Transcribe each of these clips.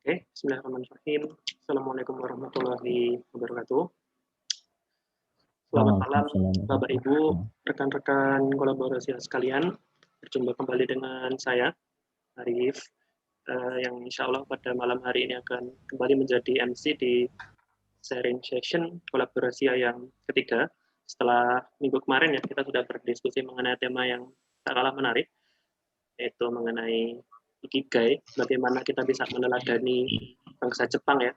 Oke, bismillahirrahmanirrahim. Assalamualaikum warahmatullahi wabarakatuh. Selamat malam, Waalaikumsalam Bapak warahmatullahi Ibu, wabarakatuh. rekan-rekan kolaborasi sekalian. Berjumpa kembali dengan saya, Arif, yang insya Allah pada malam hari ini akan kembali menjadi MC di sharing session kolaborasi yang ketiga. Setelah minggu kemarin ya, kita sudah berdiskusi mengenai tema yang tak kalah menarik, yaitu mengenai Ikigai, bagaimana kita bisa meneladani bangsa Jepang ya,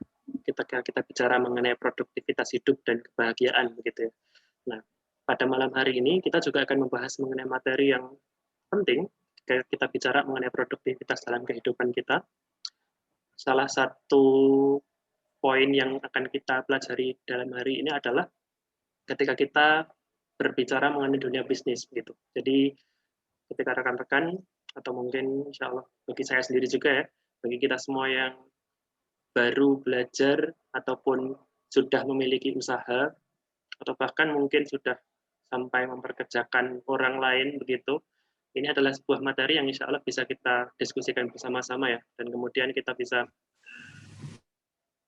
kita bicara mengenai produktivitas hidup dan kebahagiaan begitu ya. Nah, pada malam hari ini kita juga akan membahas mengenai materi yang penting ketika kita bicara mengenai produktivitas dalam kehidupan kita. Salah satu poin yang akan kita pelajari dalam hari ini adalah ketika kita berbicara mengenai dunia bisnis gitu. Jadi ketika rekan-rekan atau mungkin insya Allah bagi saya sendiri juga ya, bagi kita semua yang baru belajar ataupun sudah memiliki usaha atau bahkan mungkin sudah sampai memperkerjakan orang lain begitu, ini adalah sebuah materi yang insya Allah bisa kita diskusikan bersama-sama ya, dan kemudian kita bisa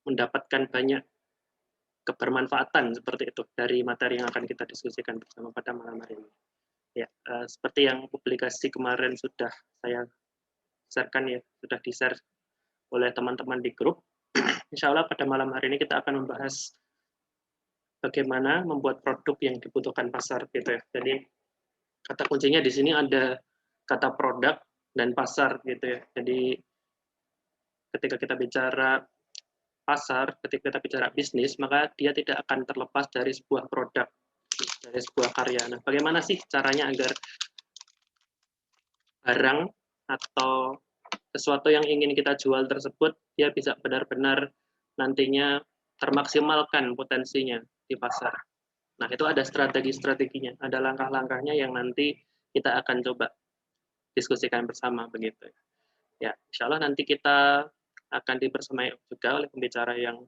mendapatkan banyak kebermanfaatan seperti itu dari materi yang akan kita diskusikan bersama pada malam hari ini. Ya, seperti yang publikasi kemarin sudah saya sharekan ya, sudah di-share oleh teman-teman di grup. Insya Allah pada malam hari ini kita akan membahas bagaimana membuat produk yang dibutuhkan pasar gitu ya. Jadi kata kuncinya di sini ada kata produk dan pasar gitu ya. Jadi ketika kita bicara pasar, ketika kita bicara bisnis, maka dia tidak akan terlepas dari sebuah produk, dari sebuah karya. Nah, bagaimana sih caranya agar barang atau sesuatu yang ingin kita jual tersebut dia bisa benar-benar nantinya termaksimalkan potensinya di pasar. Nah, itu ada strategi-strateginya, ada langkah-langkahnya yang nanti kita akan coba diskusikan bersama begitu. Ya, insya Allah nanti kita akan dibersamai juga oleh pembicara yang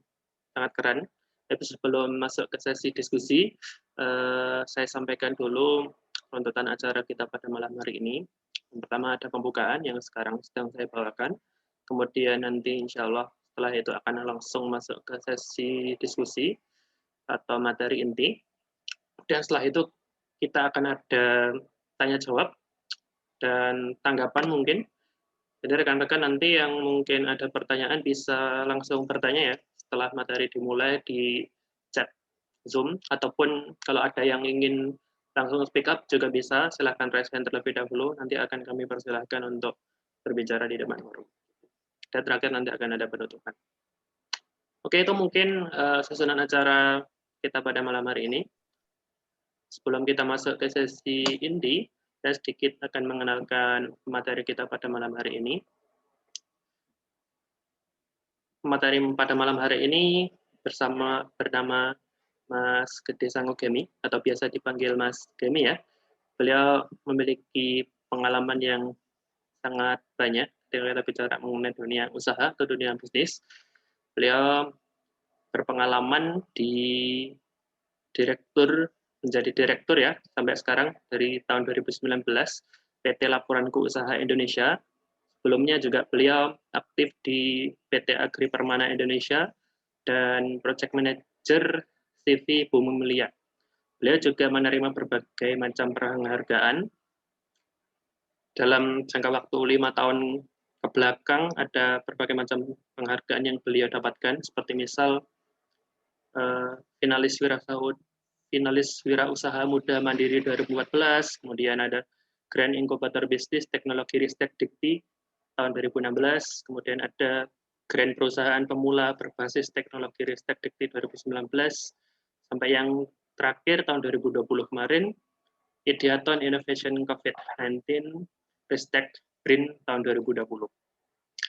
sangat keren. Tapi sebelum masuk ke sesi diskusi, saya sampaikan dulu runtutan acara kita pada malam hari ini. Yang pertama ada pembukaan yang sekarang sedang saya bawakan. Kemudian nanti insya Allah setelah itu akan langsung masuk ke sesi diskusi atau materi inti. Dan setelah itu kita akan ada tanya jawab dan tanggapan mungkin. Jadi rekan-rekan nanti yang mungkin ada pertanyaan bisa langsung bertanya ya setelah materi dimulai di chat Zoom, ataupun kalau ada yang ingin langsung speak up juga bisa, silahkan raise hand terlebih dahulu, nanti akan kami persilahkan untuk berbicara di depan forum. Dan terakhir nanti akan ada penutupan. Oke, itu mungkin susunan acara kita pada malam hari ini. Sebelum kita masuk ke sesi inti, saya sedikit akan mengenalkan materi kita pada malam hari ini. Materi pada malam hari ini bernama Mas Gede Sanggogemi atau biasa dipanggil Mas Gemi ya. Beliau memiliki pengalaman yang sangat banyak ketika kita bicara mengenai dunia usaha atau dunia bisnis. Beliau berpengalaman menjadi direktur ya sampai sekarang dari tahun 2019 PT Laporanku Usaha Indonesia. Sebelumnya juga beliau aktif di PT Agri Permana Indonesia dan Project Manager CV Bumi Mulia. Beliau juga menerima berbagai macam penghargaan. Dalam jangka waktu 5 tahun ke belakang ada berbagai macam penghargaan yang beliau dapatkan, seperti misal finalis Wirausaha Muda Mandiri 2014, kemudian ada Grand Incubator Business Teknologi Ristek Dikti tahun 2016, kemudian ada Grand Perusahaan Pemula Berbasis Teknologi Ristek Dikti 2019, sampai yang terakhir tahun 2020 kemarin, Ideaton Innovation COVID-19 Ristek BRIN tahun 2020.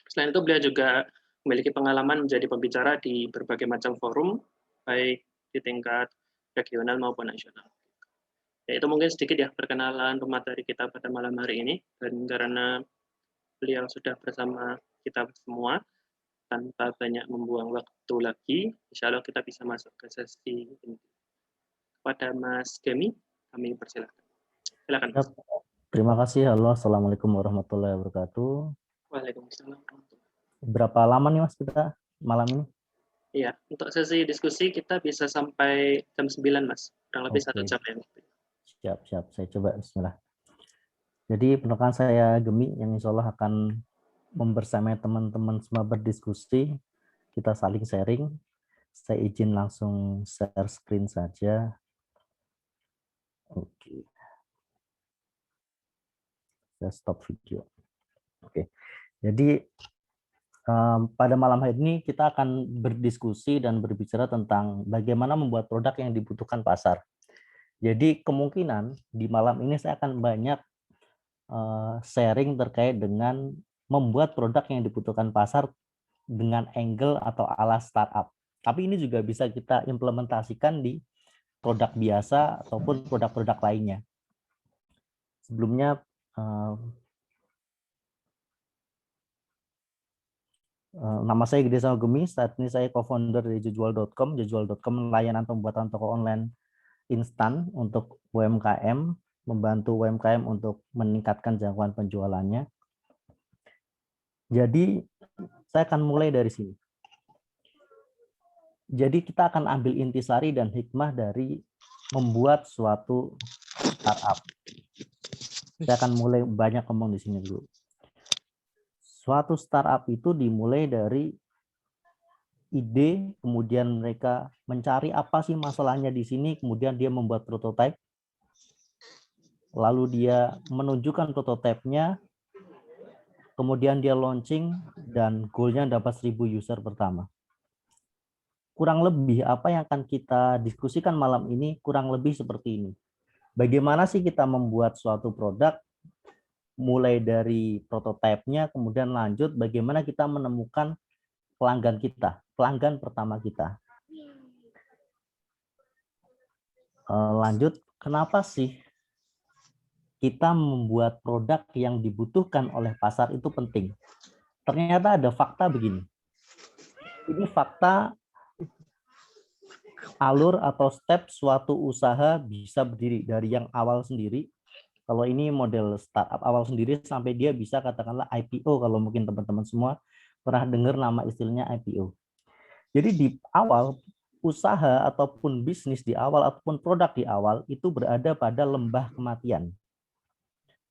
Selain itu, beliau juga memiliki pengalaman menjadi pembicara di berbagai macam forum, baik di tingkat regional maupun nasional. Ya, itu mungkin sedikit ya perkenalan pemateri kita pada malam hari ini. Dan karena beliau sudah bersama kita semua, tanpa banyak membuang waktu lagi, insya Allah kita bisa masuk ke sesi ini. Kepada Mas Gemi, kami persilahkan. Silakan, Mas. Terima kasih. Halo, Assalamualaikum warahmatullahi wabarakatuh. Waalaikumsalam. Berapa lama nih Mas kita malam ini? Iya, untuk sesi diskusi kita bisa sampai jam 9, Mas. Kurang lebih 1 Oke, jam ya. siap. Saya coba bismillah. Jadi rekan saya Gemi yang insya Allah akan membersamai teman-teman semua berdiskusi. Kita saling sharing. Saya izin langsung share screen saja. Oke, saya stop video. Oke, jadi pada malam hari ini kita akan berdiskusi dan berbicara tentang bagaimana membuat produk yang dibutuhkan pasar. Jadi kemungkinan di malam ini saya akan banyak sharing terkait dengan membuat produk yang dibutuhkan pasar dengan angle atau ala startup. Tapi ini juga bisa kita implementasikan di produk biasa ataupun produk-produk lainnya. Sebelumnya nama saya Gede Sama Gemi, saat ini saya co-founder dari Jejual.com. Jejual.com layanan pembuatan toko online instan untuk UMKM, membantu UMKM untuk meningkatkan jangkauan penjualannya. Jadi saya akan mulai dari sini. Jadi kita akan ambil intisari dan hikmah dari membuat suatu startup. Saya akan mulai banyak ngomong di sini dulu. Suatu startup itu dimulai dari ide, kemudian mereka mencari apa sih masalahnya di sini, kemudian dia membuat prototipe, lalu dia menunjukkan prototipenya, kemudian dia launching, dan goalnya dapat 1.000 user pertama. Kurang lebih apa yang akan kita diskusikan malam ini kurang lebih seperti ini. Bagaimana sih kita membuat suatu produk, mulai dari prototipenya, kemudian lanjut bagaimana kita menemukan pelanggan kita, pelanggan pertama kita. Lanjut, kenapa sih kita membuat produk yang dibutuhkan oleh pasar itu penting? Ternyata ada fakta begini. Ini fakta alur atau step suatu usaha bisa berdiri dari yang awal sendiri. Kalau ini model startup awal sendiri sampai dia bisa katakanlah IPO, kalau mungkin teman-teman semua pernah dengar nama istilahnya IPO. Jadi di awal usaha ataupun bisnis di awal ataupun produk di awal itu berada pada lembah kematian.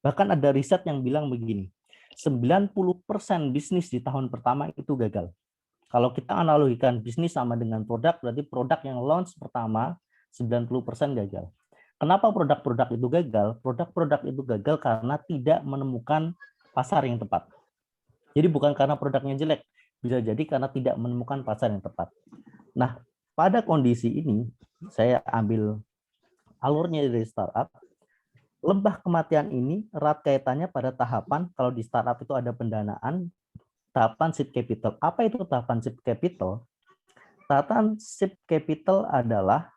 Bahkan ada riset yang bilang begini, 90% bisnis di tahun pertama itu gagal. Kalau kita analogikan bisnis sama dengan produk, berarti produk yang launch pertama 90% gagal. Kenapa produk-produk itu gagal? Produk-produk itu gagal karena tidak menemukan pasar yang tepat. Jadi bukan karena produknya jelek, bisa jadi karena tidak menemukan pasar yang tepat. Nah, pada kondisi ini, saya ambil alurnya dari startup. Lembah kematian ini erat kaitannya pada tahapan, kalau di startup itu ada pendanaan, tahapan seed capital. Apa itu tahapan seed capital? Tahapan seed capital adalah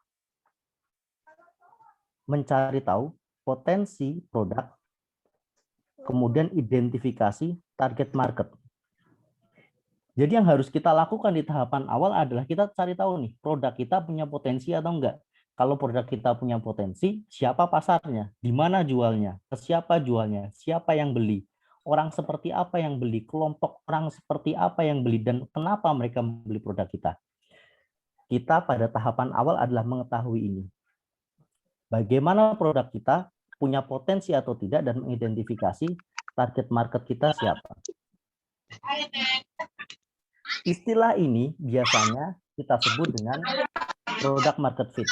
mencari tahu potensi produk, kemudian identifikasi target market. Jadi yang harus kita lakukan di tahapan awal adalah kita cari tahu nih, produk kita punya potensi atau enggak. Kalau produk kita punya potensi, siapa pasarnya, di mana jualnya, ke siapa jualnya, siapa yang beli, orang seperti apa yang beli, kelompok orang seperti apa yang beli, dan kenapa mereka membeli produk kita. Kita pada tahapan awal adalah mengetahui ini. Bagaimana produk kita punya potensi atau tidak dan mengidentifikasi target market kita siapa. Istilah ini biasanya kita sebut dengan product market fit.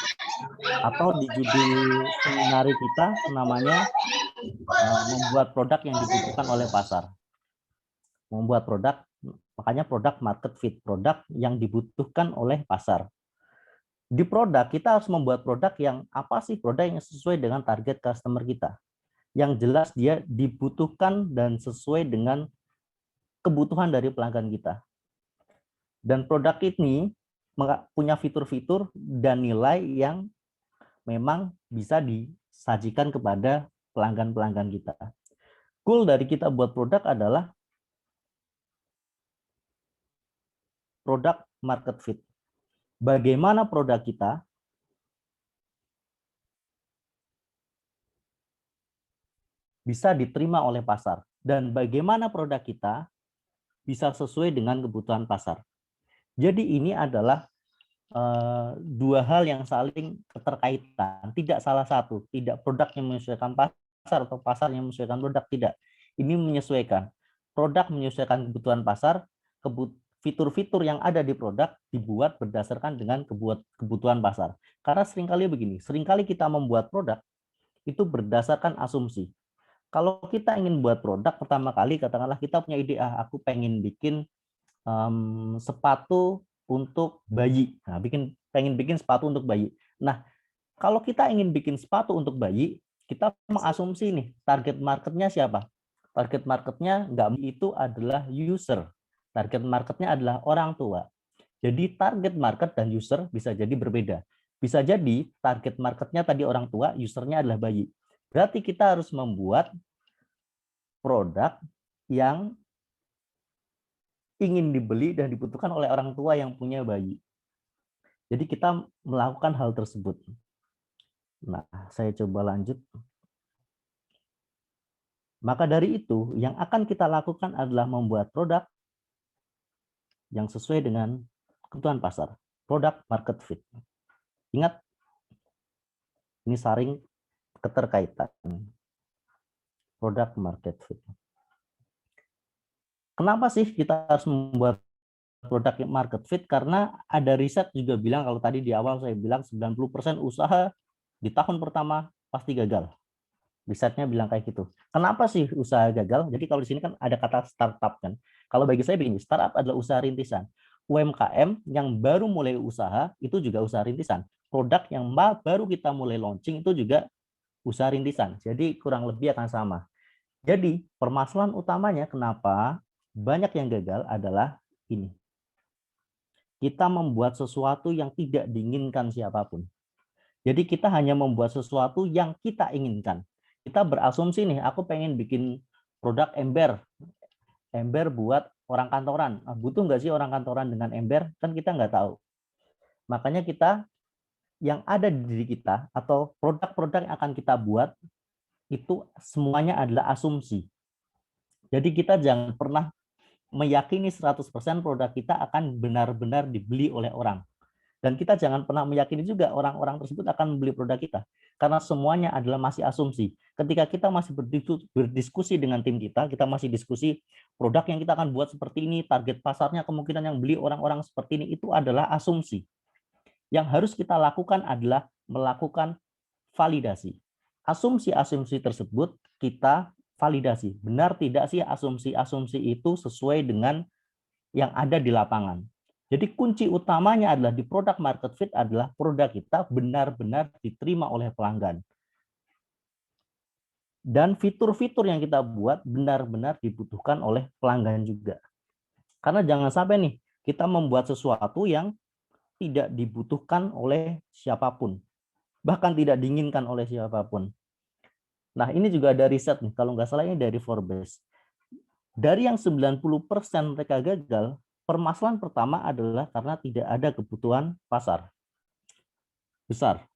Atau di judul seminar kita namanya membuat produk yang dibutuhkan oleh pasar. Membuat produk, makanya product market fit, produk yang dibutuhkan oleh pasar. Di produk, kita harus membuat produk yang apa sih? Produk yang sesuai dengan target customer kita. Yang jelas dia dibutuhkan dan sesuai dengan kebutuhan dari pelanggan kita. Dan produk ini punya fitur-fitur dan nilai yang memang bisa disajikan kepada pelanggan-pelanggan kita. Goal dari kita buat produk adalah produk market fit. Bagaimana produk kita bisa diterima oleh pasar dan bagaimana produk kita bisa sesuai dengan kebutuhan pasar. Jadi ini adalah dua hal yang saling keterkaitan, tidak salah satu, tidak produk yang menyesuaikan pasar atau pasar yang menyesuaikan produk, tidak. Ini menyesuaikan. Produk menyesuaikan kebutuhan pasar, fitur-fitur yang ada di produk dibuat berdasarkan dengan kebutuhan pasar. Karena seringkali begini, seringkali kita membuat produk itu berdasarkan asumsi. Kalau kita ingin buat produk, pertama kali katakanlah kita punya ide, aku pengen bikin sepatu untuk bayi. Nah, pengen bikin sepatu untuk bayi. Nah, kalau kita ingin bikin sepatu untuk bayi, kita mengasumsi nih, target marketnya siapa? Target marketnya itu adalah user. Target marketnya adalah orang tua. Jadi target market dan user bisa jadi berbeda. Bisa jadi target marketnya tadi orang tua, usernya adalah bayi. Berarti kita harus membuat produk yang ingin dibeli dan dibutuhkan oleh orang tua yang punya bayi. Jadi kita melakukan hal tersebut. Nah, saya coba lanjut. Maka dari itu, yang akan kita lakukan adalah membuat produk yang sesuai dengan kebutuhan pasar. Product market fit. Ingat, ini saring keterkaitan. Product market fit. Kenapa sih kita harus membuat produk market fit? Karena ada riset juga bilang, kalau tadi di awal saya bilang 90% usaha di tahun pertama pasti gagal. Risetnya bilang kayak gitu. Kenapa sih usaha gagal? Jadi kalau di sini kan ada kata startup kan. Kalau bagi saya begini, startup adalah usaha rintisan. UMKM yang baru mulai usaha itu juga usaha rintisan. Produk yang baru kita mulai launching itu juga usaha rintisan. Jadi kurang lebih akan sama. Jadi permasalahan utamanya kenapa banyak yang gagal adalah ini. Kita membuat sesuatu yang tidak diinginkan siapapun. Jadi kita hanya membuat sesuatu yang kita inginkan. Kita berasumsi nih, aku pengen bikin produk ember. Ember buat orang kantoran. Butuh nggak sih orang kantoran dengan ember? Kan kita nggak tahu. Makanya kita, yang ada di diri kita, atau produk-produk yang akan kita buat, itu semuanya adalah asumsi. Jadi kita jangan pernah meyakini 100% produk kita akan benar-benar dibeli oleh orang. Dan kita jangan pernah meyakini juga orang-orang tersebut akan membeli produk kita. Karena semuanya adalah masih asumsi. Ketika kita masih berdiskusi dengan tim kita masih diskusi produk yang kita akan buat seperti ini, target pasarnya kemungkinan yang beli orang-orang seperti ini, itu adalah asumsi. Yang harus kita lakukan adalah melakukan validasi. Asumsi-asumsi tersebut kita validasi. Benar tidak sih asumsi-asumsi itu sesuai dengan yang ada di lapangan. Jadi kunci utamanya adalah di product market fit adalah produk kita benar-benar diterima oleh pelanggan. Dan fitur-fitur yang kita buat benar-benar dibutuhkan oleh pelanggan juga. Karena jangan sampai nih kita membuat sesuatu yang tidak dibutuhkan oleh siapapun. Bahkan tidak diinginkan oleh siapapun. Nah, ini juga ada riset nih, kalau nggak salah ini dari Forbes. Dari yang 90% mereka gagal, permasalahan pertama adalah karena tidak ada kebutuhan pasar besar.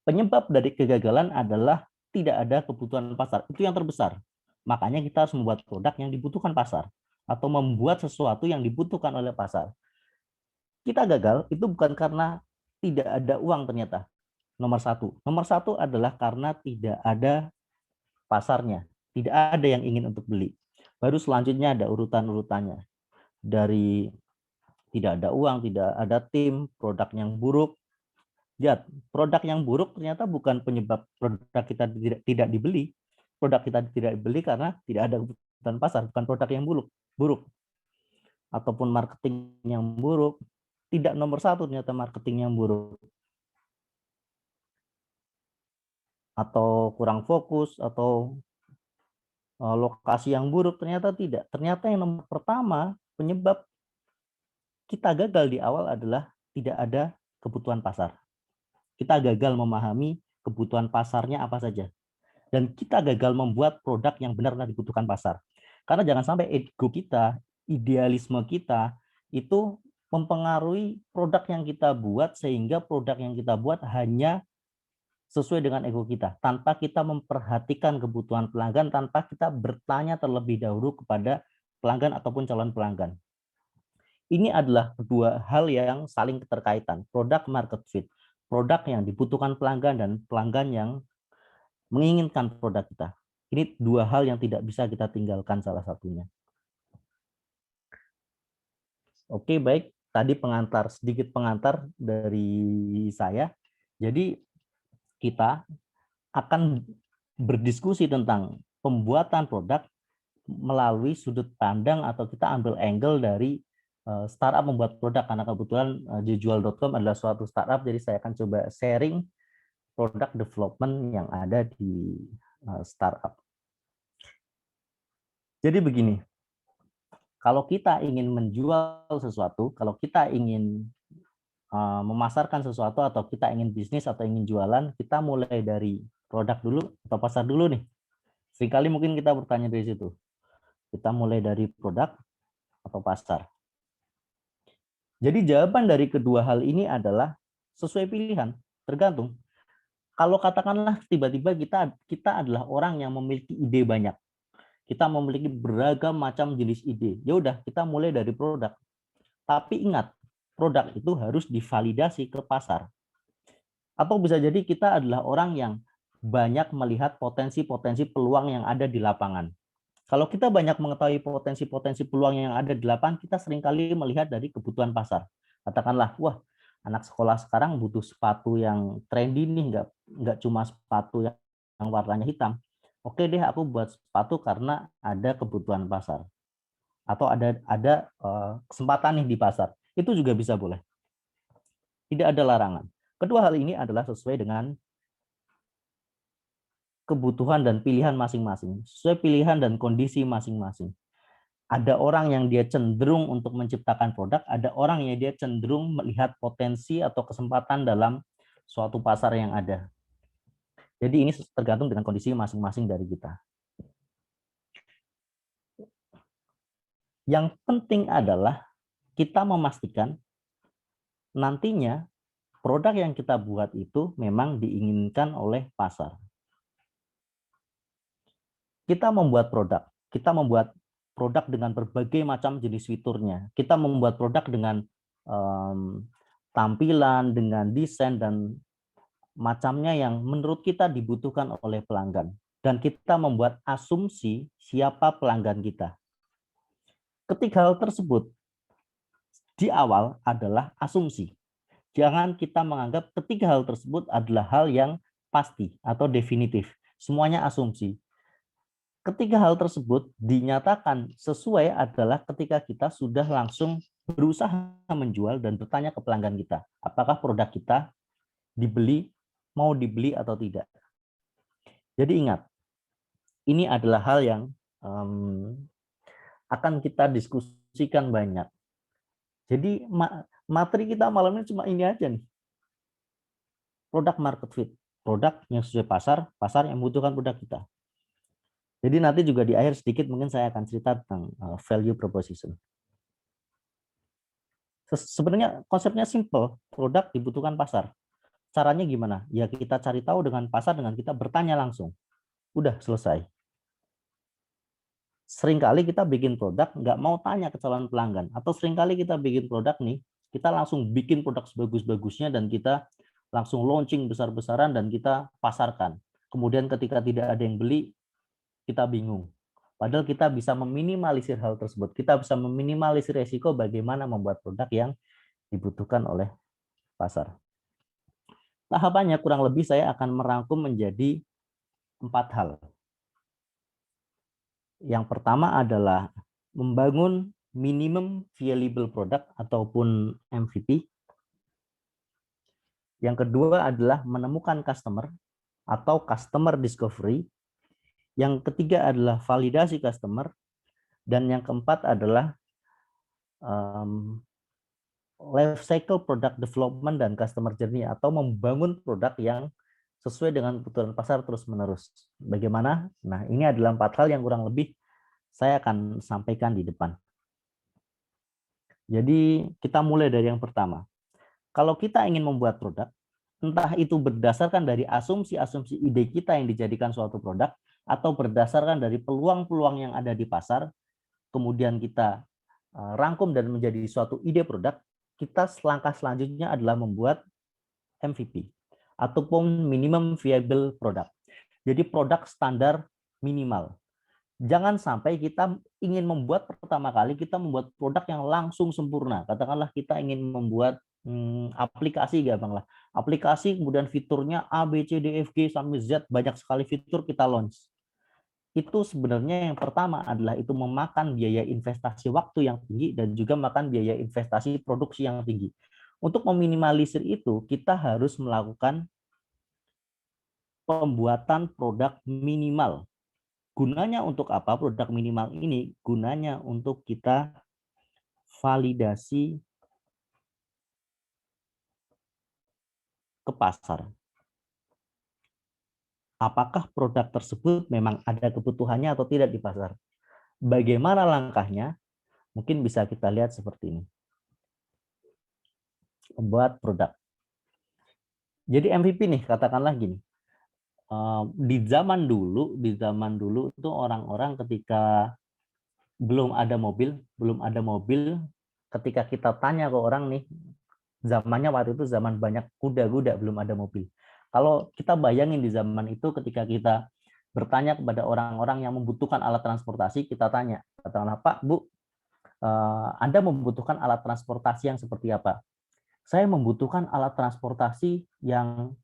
Penyebab dari kegagalan adalah tidak ada kebutuhan pasar. Itu yang terbesar. Makanya kita harus membuat produk yang dibutuhkan pasar atau membuat sesuatu yang dibutuhkan oleh pasar. Kita gagal itu bukan karena tidak ada uang ternyata. Nomor satu. Nomor satu adalah karena tidak ada pasarnya. Tidak ada yang ingin untuk beli. Baru selanjutnya ada urutan-urutannya. Dari tidak ada uang, tidak ada tim, produk yang buruk. Lihat, produk yang buruk ternyata bukan penyebab produk kita tidak dibeli. Produk kita tidak dibeli karena tidak ada kebutuhan pasar, bukan produk yang buruk. Ataupun marketing yang buruk. Tidak nomor satu ternyata marketing yang buruk. Atau kurang fokus, atau lokasi yang buruk, ternyata tidak. Ternyata yang nomor pertama penyebab kita gagal di awal adalah tidak ada kebutuhan pasar. Kita gagal memahami kebutuhan pasarnya apa saja. Dan kita gagal membuat produk yang benar-benar dibutuhkan pasar. Karena jangan sampai ego kita, idealisme kita, itu mempengaruhi produk yang kita buat, sehingga produk yang kita buat hanya sesuai dengan ego kita. Tanpa kita memperhatikan kebutuhan pelanggan, tanpa kita bertanya terlebih dahulu kepada pelanggan ataupun calon pelanggan. Ini adalah dua hal yang saling keterkaitan, product market fit, produk yang dibutuhkan pelanggan dan pelanggan yang menginginkan produk kita. Ini dua hal yang tidak bisa kita tinggalkan salah satunya. Oke, baik. Tadi sedikit pengantar dari saya. Jadi kita akan berdiskusi tentang pembuatan produk melalui sudut pandang atau kita ambil angle dari startup membuat produk, karena kebetulan Jejual.com adalah suatu startup, jadi saya akan coba sharing product development yang ada di startup. Jadi begini, kalau kita ingin menjual sesuatu, kalau kita ingin memasarkan sesuatu, atau kita ingin bisnis atau ingin jualan, kita mulai dari produk dulu atau pasar dulu nih. Seringkali mungkin kita bertanya dari situ. Kita mulai dari produk atau pasar. Jadi jawaban dari kedua hal ini adalah sesuai pilihan, tergantung. Kalau katakanlah tiba-tiba kita adalah orang yang memiliki ide banyak. Kita memiliki beragam macam jenis ide. Ya udah, kita mulai dari produk. Tapi ingat, produk itu harus divalidasi ke pasar. Atau bisa jadi kita adalah orang yang banyak melihat potensi-potensi peluang yang ada di lapangan. Kalau kita banyak mengetahui potensi-potensi peluang yang ada di lapangan, kita seringkali melihat dari kebutuhan pasar. Katakanlah, wah, anak sekolah sekarang butuh sepatu yang trendy nih, nggak cuma sepatu yang warnanya hitam. Oke deh, aku buat sepatu karena ada kebutuhan pasar. Atau ada kesempatan nih di pasar. Itu juga bisa boleh. Tidak ada larangan. Kedua hal ini adalah sesuai dengan kebutuhan dan pilihan masing-masing, sesuai pilihan dan kondisi masing-masing. Ada orang yang dia cenderung untuk menciptakan produk, ada orang yang dia cenderung melihat potensi atau kesempatan dalam suatu pasar yang ada. Jadi ini tergantung dengan kondisi masing-masing dari kita. Yang penting adalah kita memastikan nantinya produk yang kita buat itu memang diinginkan oleh pasar. Kita membuat produk dengan berbagai macam jenis fiturnya. Kita membuat produk dengan tampilan, dengan desain dan macamnya yang menurut kita dibutuhkan oleh pelanggan. Dan kita membuat asumsi siapa pelanggan kita. Ketiga hal tersebut di awal adalah asumsi. Jangan kita menganggap ketiga hal tersebut adalah hal yang pasti atau definitif. Semuanya asumsi. Ketiga hal tersebut dinyatakan sesuai adalah ketika kita sudah langsung berusaha menjual dan bertanya ke pelanggan kita, apakah produk kita mau dibeli atau tidak. Jadi ingat, ini adalah hal yang akan kita diskusikan banyak. Jadi materi kita malam ini cuma ini aja nih. Product market fit, produk yang sesuai pasar, pasar yang membutuhkan produk kita. Jadi nanti juga di akhir sedikit mungkin saya akan cerita tentang value proposition. Sebenarnya konsepnya simple, produk dibutuhkan pasar. Caranya gimana? Ya kita cari tahu dengan pasar dengan kita bertanya langsung. Udah selesai. Seringkali kita bikin produk nggak mau tanya ke calon pelanggan. Atau seringkali kita bikin produk nih, kita langsung bikin produk sebagus-bagusnya dan kita langsung launching besar-besaran dan kita pasarkan. Kemudian ketika tidak ada yang beli, kita bingung. Padahal kita bisa meminimalisir hal tersebut. Kita bisa meminimalisir resiko bagaimana membuat produk yang dibutuhkan oleh pasar. Tahapannya kurang lebih saya akan merangkum menjadi 4 hal. Yang pertama adalah membangun minimum viable product ataupun MVP. Yang kedua adalah menemukan customer atau customer discovery. Yang ketiga adalah validasi customer, dan yang keempat adalah life cycle product development dan customer journey atau membangun produk yang sesuai dengan kebutuhan pasar terus-menerus. Bagaimana? Nah, ini adalah 4 hal yang kurang lebih saya akan sampaikan di depan. Jadi kita mulai dari yang pertama. Kalau kita ingin membuat produk, entah itu berdasarkan dari asumsi-asumsi ide kita yang dijadikan suatu produk, atau berdasarkan dari peluang-peluang yang ada di pasar, kemudian kita rangkum dan menjadi suatu ide produk, kita langkah selanjutnya adalah membuat MVP ataupun minimum viable product. Jadi produk standar minimal. Jangan sampai kita ingin membuat pertama kali kita membuat produk yang langsung sempurna. Katakanlah kita ingin membuat aplikasi, gampang lah. Aplikasi kemudian fiturnya A, B, C, D, F, G sampai Z, banyak sekali fitur kita launch. Itu sebenarnya yang pertama adalah itu memakan biaya investasi waktu yang tinggi dan juga makan biaya investasi produksi yang tinggi. Untuk meminimalisir itu, kita harus melakukan pembuatan produk minimal. Gunanya untuk apa produk minimal ini? Gunanya untuk kita validasi ke pasar. Apakah produk tersebut memang ada kebutuhannya atau tidak di pasar? Bagaimana langkahnya? Mungkin bisa kita lihat seperti ini. Membuat produk. Jadi MVP nih, katakanlah gini. Di zaman dulu itu orang-orang ketika belum ada mobil, ketika kita tanya ke orang nih, zamannya waktu itu zaman banyak kuda-kuda, belum ada mobil. Kalau kita bayangin di zaman itu ketika kita bertanya kepada orang-orang yang membutuhkan alat transportasi, kita tanya, katakanlah Pak, Bu, Anda membutuhkan alat transportasi yang seperti apa? Saya membutuhkan alat transportasi yang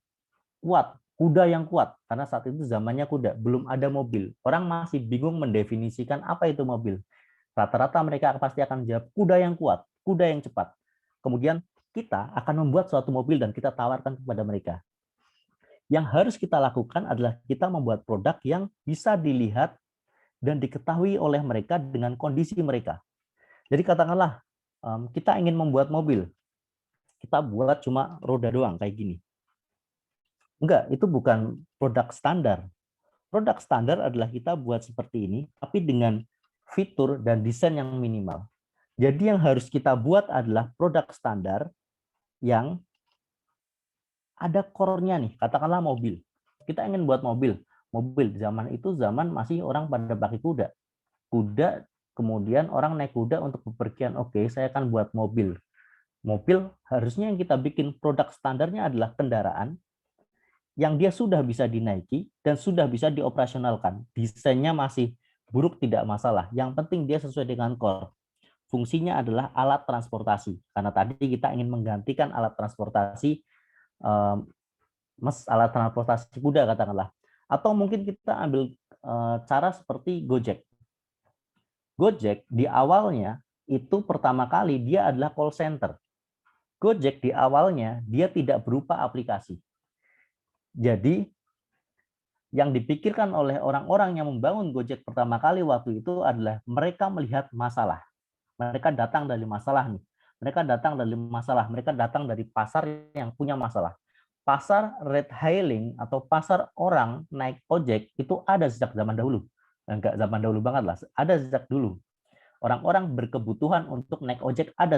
kuat, kuda yang kuat, karena saat itu zamannya kuda, belum ada mobil. Orang masih bingung mendefinisikan apa itu mobil. Rata-rata mereka pasti akan jawab kuda yang kuat, kuda yang cepat. Kemudian kita akan membuat suatu mobil dan kita tawarkan kepada mereka. Yang harus kita lakukan adalah kita membuat produk yang bisa dilihat dan diketahui oleh mereka dengan kondisi mereka. Jadi katakanlah kita ingin membuat mobil, kita buat cuma roda doang kayak gini. Enggak, itu bukan produk standar. Produk standar adalah kita buat seperti ini, tapi dengan fitur dan desain yang minimal. Jadi yang harus kita buat adalah produk standar yang ada core-nya nih, katakanlah mobil. Kita ingin buat mobil. Mobil zaman itu zaman masih orang pada pakai kuda. Kuda, kemudian orang naik kuda untuk bepergian. Oke, saya akan buat mobil. Mobil harusnya yang kita bikin produk standarnya adalah kendaraan yang dia sudah bisa dinaiki dan sudah bisa dioperasionalkan. Desainnya masih buruk tidak masalah. Yang penting dia sesuai dengan core. Fungsinya adalah alat transportasi. Karena tadi kita ingin menggantikan alat transportasi alat transportasi kuda katakanlah. Atau mungkin kita ambil cara seperti Gojek. Gojek di awalnya itu pertama kali dia adalah call center. Gojek di awalnya dia tidak berupa aplikasi. Jadi yang dipikirkan oleh orang-orang yang membangun Gojek pertama kali waktu itu adalah mereka melihat masalah. Mereka datang dari masalah nih. Mereka datang dari masalah. Mereka datang dari pasar yang punya masalah. Pasar ride hailing atau pasar orang naik ojek itu ada sejak zaman dahulu. Enggak zaman dahulu banget lah. Ada sejak dulu. Orang-orang berkebutuhan untuk naik ojek ada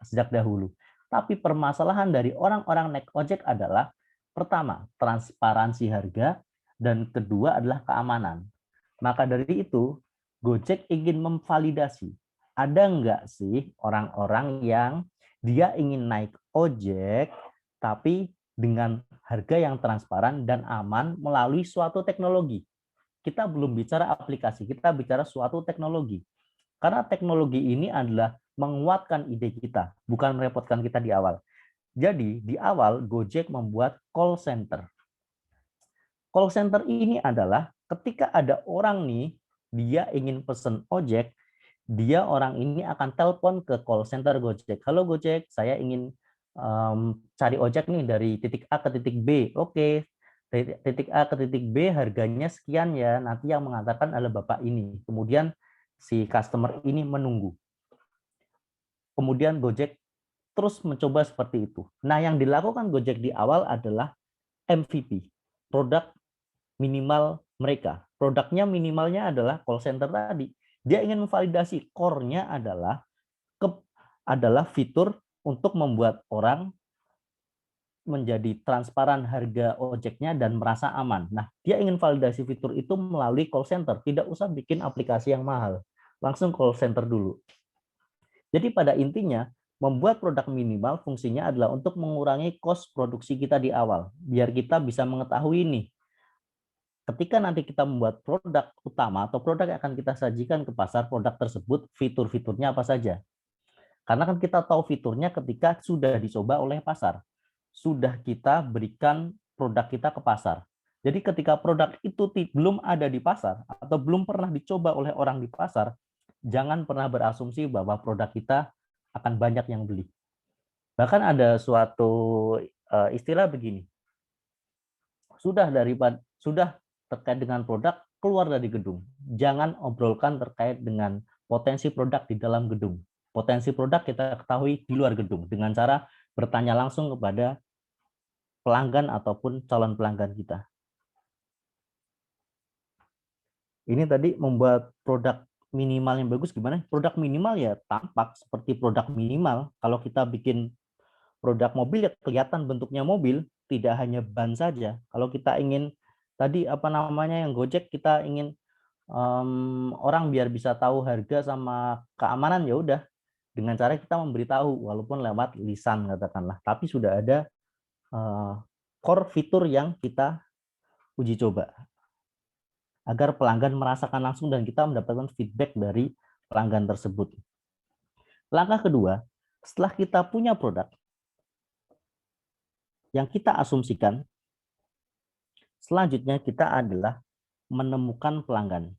sejak dahulu. Tapi permasalahan dari orang-orang naik ojek adalah pertama, transparansi harga, dan kedua adalah keamanan. Maka dari itu, Gojek ingin memvalidasi. Ada nggak sih orang-orang yang dia ingin naik ojek, tapi dengan harga yang transparan dan aman melalui suatu teknologi. Kita belum bicara aplikasi, kita bicara suatu teknologi. Karena teknologi ini adalah menguatkan ide kita, bukan merepotkan kita di awal. Jadi di awal Gojek membuat call center. Call center ini adalah ketika ada orang nih, dia ingin pesen ojek, dia orang ini akan telepon ke call center Gojek. Halo Gojek, saya ingin cari ojek nih dari titik A ke titik B. Oke, dari titik A ke titik B harganya sekian ya, nanti yang mengatakan adalah Bapak ini. Kemudian si customer ini menunggu. Kemudian Gojek terus mencoba seperti itu. Nah, yang dilakukan Gojek di awal adalah MVP, produk minimal mereka. Produknya minimalnya adalah call center tadi. Dia ingin memvalidasi core-nya adalah fitur untuk membuat orang menjadi transparan harga ojeknya dan merasa aman. Nah, dia ingin validasi fitur itu melalui call center, tidak usah bikin aplikasi yang mahal. langsung call center dulu. Jadi pada intinya, membuat produk minimal fungsinya adalah untuk mengurangi cost produksi kita di awal, biar kita bisa mengetahui nih, ketika nanti kita membuat produk utama atau produk yang akan kita sajikan ke pasar, produk tersebut fitur-fiturnya apa saja. Karena kan kita tahu fiturnya ketika sudah dicoba oleh pasar, sudah kita berikan produk kita ke pasar. Jadi ketika produk itu belum ada di pasar atau belum pernah dicoba oleh orang di pasar, jangan pernah berasumsi bahwa produk kita akan banyak yang beli. Bahkan ada suatu istilah begini, sudah terkait dengan produk, keluar dari gedung. Jangan obrolkan terkait dengan potensi produk di dalam gedung. Potensi produk kita ketahui di luar gedung dengan cara bertanya langsung kepada pelanggan ataupun calon pelanggan kita. Ini tadi membuat produk minimal yang bagus gimana? Produk minimal ya tampak seperti produk minimal. Kalau kita bikin produk mobil ya kelihatan bentuknya mobil, tidak hanya ban saja. Kalau kita ingin tadi apa namanya yang Gojek, kita ingin orang biar bisa tahu harga sama keamanan, ya udah dengan cara kita memberitahu walaupun lewat lisan katakanlah, tapi sudah ada core fitur yang kita uji coba agar pelanggan merasakan langsung dan kita mendapatkan feedback dari pelanggan tersebut. Langkah kedua, setelah kita punya produk yang kita asumsikan, selanjutnya kita adalah menemukan pelanggan.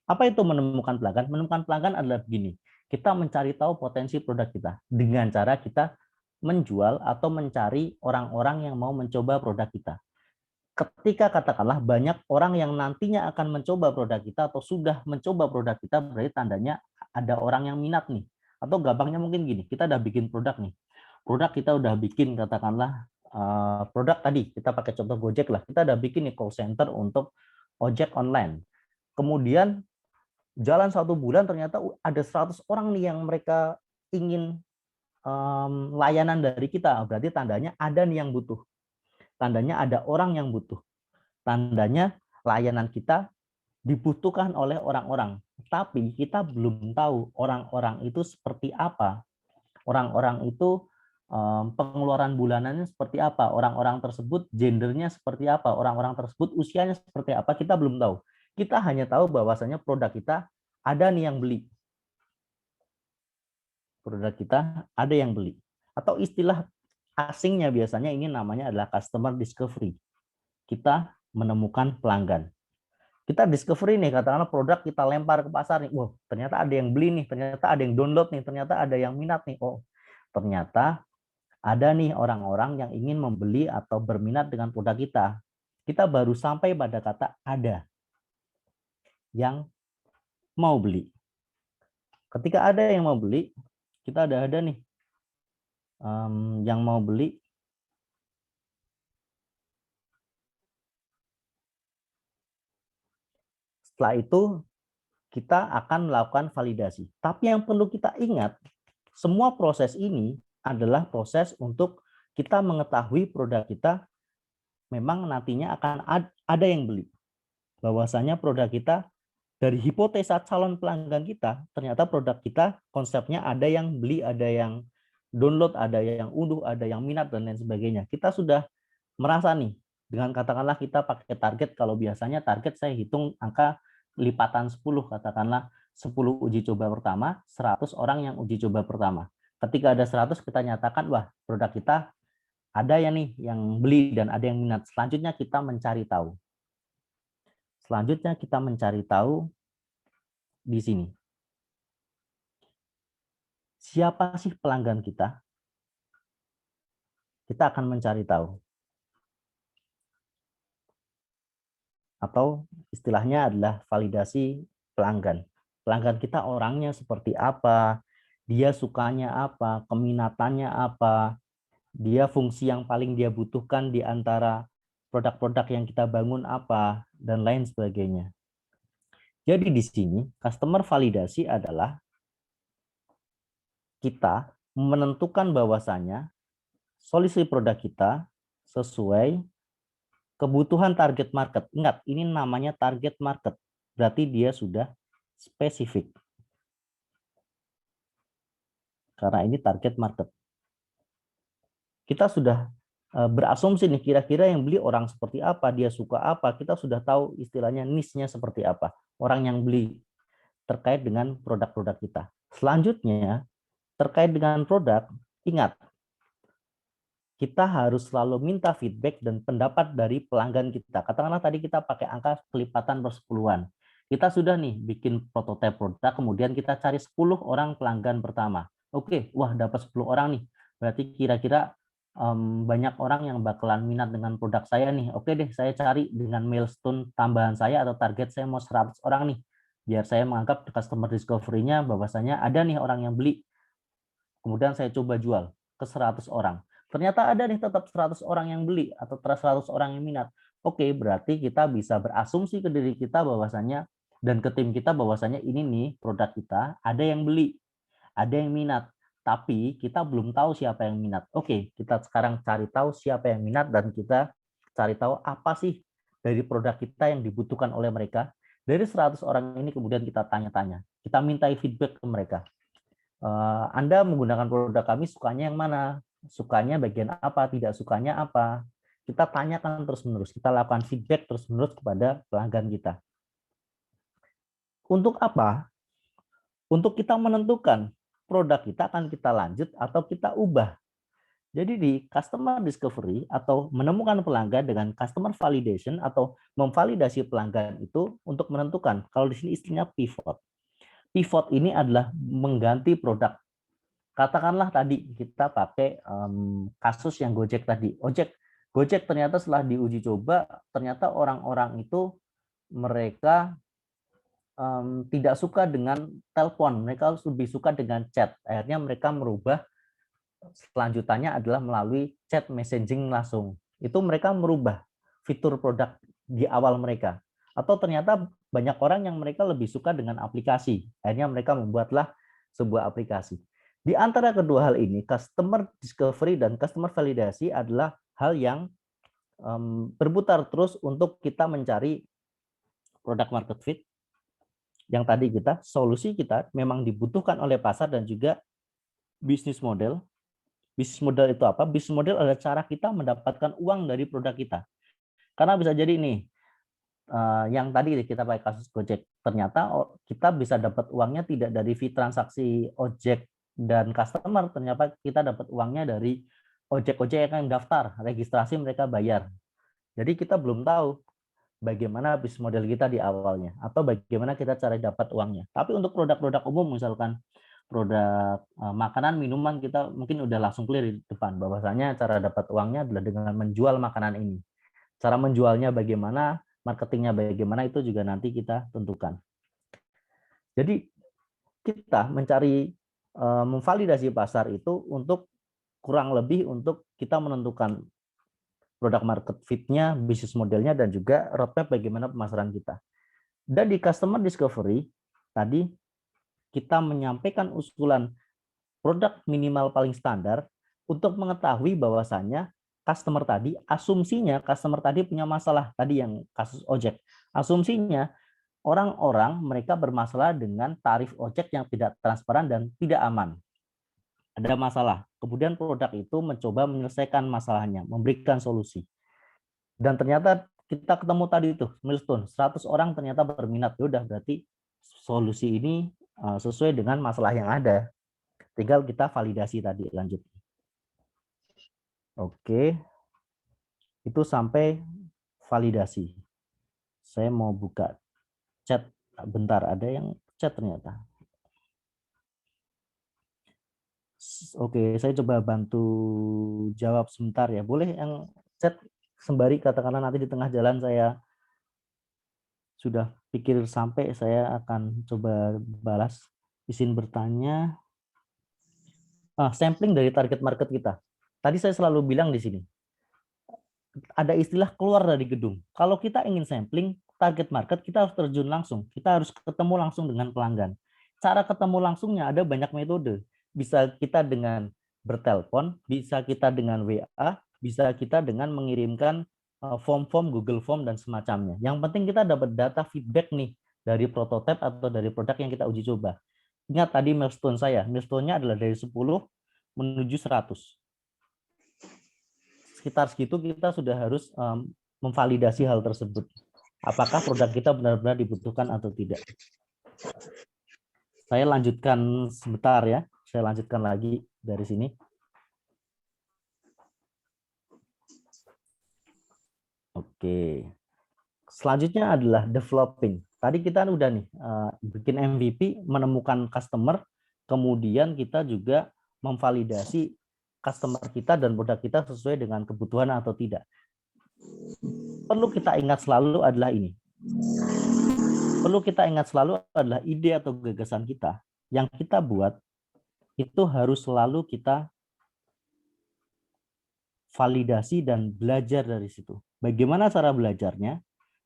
Apa itu menemukan pelanggan? Menemukan pelanggan adalah begini, kita mencari tahu potensi produk kita dengan cara kita menjual atau mencari orang-orang yang mau mencoba produk kita. Ketika katakanlah banyak orang yang nantinya akan mencoba produk kita atau sudah mencoba produk kita, berarti tandanya ada orang yang minat nih. Atau gampangnya mungkin gini, kita udah bikin produk nih. Produk kita udah bikin katakanlah produk tadi, kita pakai contoh Gojek lah. Kita udah bikin nih call center untuk ojek online. Kemudian jalan 1 bulan ternyata ada 100 orang nih yang mereka ingin layanan dari kita. Berarti tandanya ada nih yang butuh. Tandanya ada orang yang butuh. Tandanya layanan kita dibutuhkan oleh orang-orang. Tapi kita belum tahu orang-orang itu seperti apa. Orang-orang itu pengeluaran bulanannya seperti apa. Orang-orang tersebut gendernya seperti apa. Orang-orang tersebut usianya seperti apa. Kita belum tahu. Kita hanya tahu bahwasanya produk kita ada nih yang beli. Produk kita ada yang beli. Atau istilah asingnya biasanya ini namanya adalah customer discovery. Kita menemukan pelanggan. Kita discovery nih, katakanlah produk kita lempar ke pasar nih. Wah, ternyata ada yang beli nih, ternyata ada yang download nih, ternyata ada yang minat nih. Oh, ternyata ada nih orang-orang yang ingin membeli atau berminat dengan produk kita. Kita baru sampai pada kata ada yang mau beli. Ketika ada yang mau beli, kita ada nih yang mau beli. Setelah itu kita akan melakukan validasi. Tapi yang perlu kita ingat, semua proses ini adalah proses untuk kita mengetahui produk kita memang nantinya akan ada yang beli. Bahwasanya produk kita dari hipotesa calon pelanggan kita, ternyata produk kita konsepnya ada yang beli, ada yang download, ada yang unduh, ada yang minat, dan lain sebagainya. Kita sudah merasa nih, dengan katakanlah kita pakai target, kalau biasanya target saya hitung angka lipatan 10, katakanlah 10 uji coba pertama, 100 orang yang uji coba pertama. Ketika ada 100, kita nyatakan, wah produk kita ada ya nih yang beli dan ada yang minat. Selanjutnya kita mencari tahu. Selanjutnya kita mencari tahu di sini. Siapa sih pelanggan kita? Kita akan mencari tahu. Atau istilahnya adalah validasi pelanggan. Pelanggan kita orangnya seperti apa, dia sukanya apa, keminatannya apa, dia fungsi yang paling dia butuhkan di antara produk-produk yang kita bangun apa, dan lain sebagainya. Jadi di sini customer validasi adalah kita menentukan bahwasannya solusi produk kita sesuai kebutuhan target market. Ingat, ini namanya target market. Berarti dia sudah spesifik. karena ini target market. Kita sudah berasumsi nih kira-kira yang beli orang seperti apa, dia suka apa, kita sudah tahu istilahnya niche-nya seperti apa, orang yang beli terkait dengan produk-produk kita. Selanjutnya, terkait dengan produk, ingat, kita harus selalu minta feedback dan pendapat dari pelanggan kita. Katakanlah tadi kita pakai angka kelipatan per 10-an. Kita sudah nih bikin prototipe produk, kemudian kita cari 10 orang pelanggan pertama. Oke, wah dapat 10 orang nih. Berarti kira-kira banyak orang yang bakalan minat dengan produk saya nih. Oke deh, saya cari dengan milestone tambahan saya atau target saya mau 100 orang nih. Biar saya menganggap customer discovery-nya bahwasanya ada nih orang yang beli. Kemudian saya coba jual ke 100 orang. Ternyata ada nih tetap 100 orang yang beli atau 100 orang yang minat. Oke, berarti kita bisa berasumsi ke diri kita bahwasanya dan ke tim kita bahwasanya ini nih produk kita ada yang beli, ada yang minat. Tapi kita belum tahu siapa yang minat. Oke, kita sekarang cari tahu siapa yang minat dan kita cari tahu apa sih dari produk kita yang dibutuhkan oleh mereka. Dari 100 orang ini kemudian kita tanya-tanya. Kita mintai feedback ke mereka. Anda menggunakan produk kami sukanya yang mana? Sukanya bagian apa? Tidak sukanya apa? Kita tanyakan terus-menerus. Kita lakukan feedback terus-menerus kepada pelanggan kita. Untuk apa? Untuk kita menentukan produk kita akan kita lanjut atau kita ubah. Jadi di customer discovery atau menemukan pelanggan dengan customer validation atau memvalidasi pelanggan itu untuk menentukan. Kalau di sini istilahnya pivot. Pivot ini adalah mengganti produk. Katakanlah tadi kita pakai kasus yang Gojek tadi. Gojek ternyata setelah diuji coba, ternyata orang-orang itu mereka tidak suka dengan telepon, mereka lebih suka dengan chat. Akhirnya mereka merubah, selanjutannya adalah melalui chat messaging langsung. Itu mereka merubah fitur produk di awal mereka. Atau ternyata banyak orang yang mereka lebih suka dengan aplikasi. Akhirnya mereka membuatlah sebuah aplikasi. Di antara kedua hal ini, customer discovery dan customer validasi adalah hal yang berputar terus untuk kita mencari product market fit. Yang tadi solusi kita memang dibutuhkan oleh pasar dan juga bisnis model. Bisnis model itu apa? Bisnis model adalah cara kita mendapatkan uang dari produk kita. Karena bisa jadi nih, yang tadi kita pakai kasus Gojek, ternyata kita bisa dapat uangnya tidak dari fee transaksi ojek dan customer, ternyata kita dapat uangnya dari ojek-ojek yang daftar, registrasi mereka bayar. Jadi kita belum tahu bagaimana bisnis model kita di awalnya, atau bagaimana kita cara dapat uangnya. Tapi untuk produk-produk umum, misalkan produk makanan, minuman, kita mungkin udah langsung clear di depan, bahwasanya cara dapat uangnya adalah dengan menjual makanan ini. Cara menjualnya bagaimana, marketingnya bagaimana, itu juga nanti kita tentukan. Jadi kita mencari memvalidasi pasar itu untuk kurang lebih untuk kita menentukan produk market fit-nya, bisnis modelnya, dan juga roadmap bagaimana pemasaran kita. Dan di customer discovery, tadi kita menyampaikan usulan produk minimal paling standar untuk mengetahui bahwasannya customer tadi, asumsinya customer tadi punya masalah, tadi yang kasus ojek. Asumsinya orang-orang mereka bermasalah dengan tarif ojek yang tidak transparan dan tidak aman. Ada masalah. Kemudian produk itu mencoba menyelesaikan masalahnya, memberikan solusi. Dan ternyata kita ketemu tadi itu, milestone, 100 orang ternyata berminat. Ya udah, berarti solusi ini sesuai dengan masalah yang ada. Tinggal kita validasi tadi, lanjut. Oke. Itu sampai validasi. Saya mau buka chat bentar, ada yang chat ternyata. Oke, saya coba bantu jawab sebentar ya. Boleh yang chat sembari katakanlah nanti di tengah jalan saya sudah pikir sampai, saya akan coba balas. Izin bertanya. Sampling dari target market kita. Tadi saya selalu bilang di sini, ada istilah keluar dari gedung. Kalau kita ingin sampling target market, kita harus terjun langsung. Kita harus ketemu langsung dengan pelanggan. Cara ketemu langsungnya ada banyak metode. Bisa kita dengan bertelepon, bisa kita dengan WA, bisa kita dengan mengirimkan form-form, Google Form, dan semacamnya. Yang penting kita dapat data feedback nih dari prototipe atau dari produk yang kita uji coba. Ingat tadi milestone saya, milestone-nya adalah dari 10 menuju 100. Sekitar segitu kita sudah harus memvalidasi hal tersebut. Apakah produk kita benar-benar dibutuhkan atau tidak. Saya lanjutkan sebentar ya. Saya lanjutkan lagi dari sini. Oke. Selanjutnya adalah developing. Tadi kita udah nih bikin MVP, menemukan customer, kemudian kita juga memvalidasi customer kita dan produk kita sesuai dengan kebutuhan atau tidak. Perlu kita ingat selalu adalah ini. Perlu kita ingat selalu adalah ide atau gagasan kita yang kita buat itu harus selalu kita validasi dan belajar dari situ. Bagaimana cara belajarnya?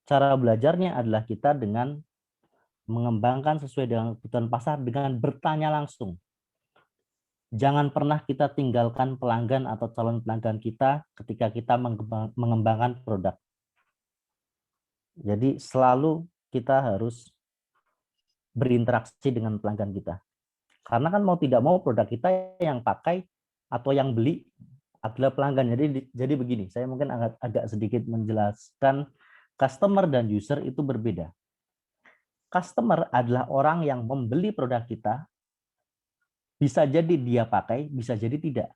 Cara belajarnya adalah kita dengan mengembangkan sesuai dengan kebutuhan pasar dengan bertanya langsung. Jangan pernah kita tinggalkan pelanggan atau calon pelanggan kita ketika kita mengembangkan produk. Jadi selalu kita harus berinteraksi dengan pelanggan kita. Karena kan mau tidak mau produk kita yang pakai atau yang beli adalah pelanggan. Jadi begini, saya mungkin agak sedikit menjelaskan customer dan user itu berbeda. Customer adalah orang yang membeli produk kita, bisa jadi dia pakai, bisa jadi tidak.